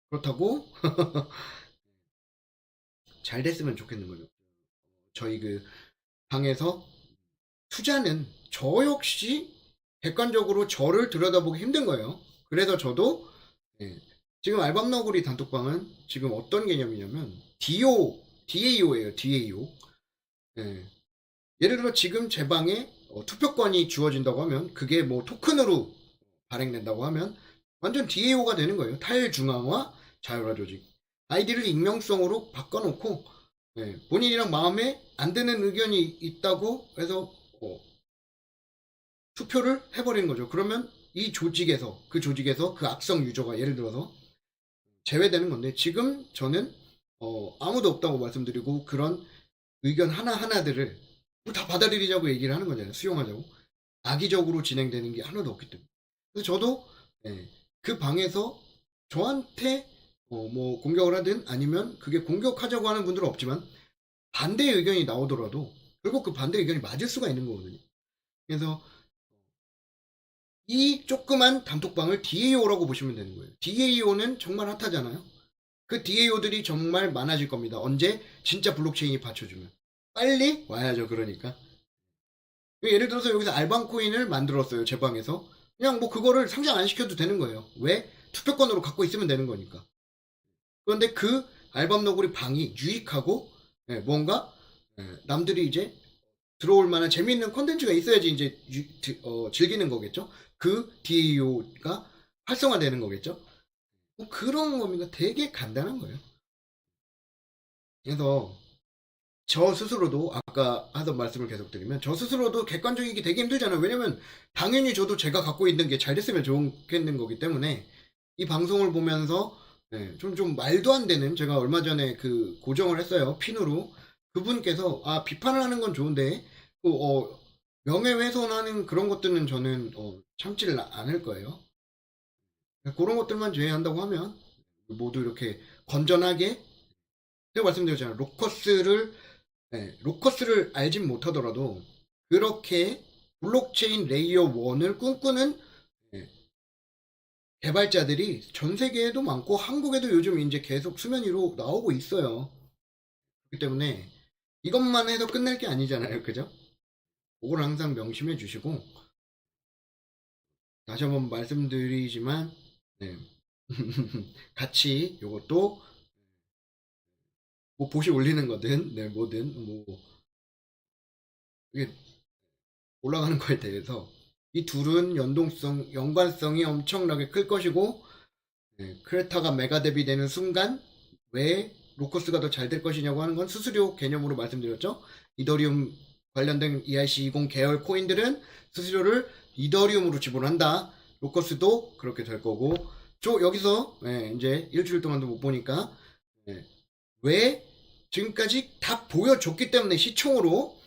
그렇다고 잘 됐으면 좋겠는 거죠. 저희 그 방에서 투자는 저 역시 객관적으로 저를 들여다보기 힘든 거예요. 그래서 저도 지금 알밤너구리 단톡방은 지금 어떤 개념이냐면 DAO예요. DAO. 예를 들어 지금 제 방에 투표권이 주어진다고 하면 그게 뭐 토큰으로 발행된다고 하면 완전 DAO가 되는 거예요. 탈중앙화 자율화 조직. 아이디를 익명성으로 바꿔놓고 본인이랑 마음에 안 드는 의견이 있다고 해서 투표를 해버리는 거죠. 그러면 이 조직에서 그 악성 유저가 예를 들어서 제외되는 건데 지금 저는 아무도 없다고 말씀드리고 그런 의견 하나하나들을 다 받아들이자고 얘기를 하는 거잖아요. 수용하자고. 악의적으로 진행되는 게 하나도 없기 때문에. 그래서 저도 예, 그 방에서 저한테 뭐 공격을 하든 아니면 그게 공격하자고 하는 분들은 없지만 반대 의견이 나오더라도 결국 그 반대 의견이 맞을 수가 있는 거거든요. 그래서 이 조그만 단톡방을 DAO라고 보시면 되는 거예요. DAO는 정말 핫하잖아요. 그 DAO들이 정말 많아질 겁니다. 언제? 진짜 블록체인이 받쳐주면. 빨리 와야죠, 그러니까. 예를 들어서 여기서 알방코인을 만들었어요, 제 방에서. 그냥 뭐 그거를 상장 안 시켜도 되는 거예요. 왜? 투표권으로 갖고 있으면 되는 거니까. 그런데 그 알밤 너구리 방이 유익하고, 뭔가, 남들이 이제 들어올 만한 재미있는 콘텐츠가 있어야지 이제 즐기는 거겠죠? 그 DAO가 활성화되는 거겠죠? 뭐 그런 겁니다. 되게 간단한 거예요. 그래서 저 스스로도 아까 하던 말씀을 계속 드리면 저 스스로도 객관적이기 되게 힘들잖아요. 왜냐면 당연히 저도 제가 갖고 있는 게 잘 됐으면 좋겠는 거기 때문에 이 방송을 보면서 좀 말도 안 되는 제가 얼마 전에 그 고정을 했어요. 핀으로 그분께서 비판을 하는 건 좋은데 그, 명예훼손하는 그런 것들은 저는 참지를 않을 거예요. 그런 것들만 제외한다고 하면 모두 이렇게 건전하게 제가 말씀드렸잖아요. 로커스를 알진 못하더라도 그렇게 블록체인 레이어 1을 꿈꾸는 예, 개발자들이 전 세계에도 많고 한국에도 요즘 이제 계속 수면 위로 나오고 있어요. 그렇기 때문에 이것만 해서 끝날 게 아니잖아요. 그죠? 그걸 항상 명심해 주시고 다시 한번 말씀드리지만 네. 같이 요것도 뭐 보시 올리는 거든 뭐든 뭐 이게 올라가는 거에 대해서 이 둘은 연관성이 엄청나게 클 것이고 크레타가 메가 대비되는 순간 왜 로커스가 더 잘 될 것이냐고 하는 건 수수료 개념으로 말씀드렸죠. 이더리움 관련된 ERC20 계열 코인들은 수수료를 이더리움으로 지불한다. 로커스도 그렇게 될 거고 여기서 이제 일주일 동안도 못 보니까 왜 지금까지 다 보여줬기 때문에 시총으로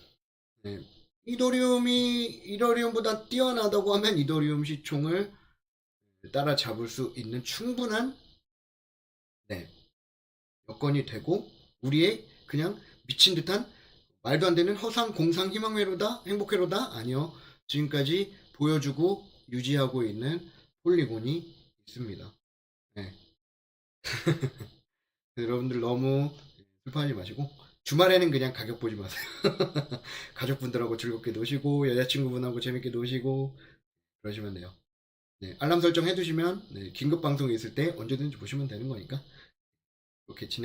이더리움보다 뛰어나다고 하면 이더리움 시총을 따라잡을 수 있는 충분한 네, 여건이 되고 우리의 그냥 미친 듯한 말도 안 되는 허상 공상 희망회로다 행복회로다 아니요 지금까지 보여주고 유지하고 있는 폴리곤이 있습니다. 네. 여러분들 너무 슬퍼하지 마시고 주말에는 그냥 가격 보지 마세요. 가족분들하고 즐겁게 노시고 여자친구분하고 재밌게 노시고 그러시면 돼요. 네, 알람 설정 해두시면 긴급 방송이 있을 때 언제든지 보시면 되는 거니까 그렇게 진행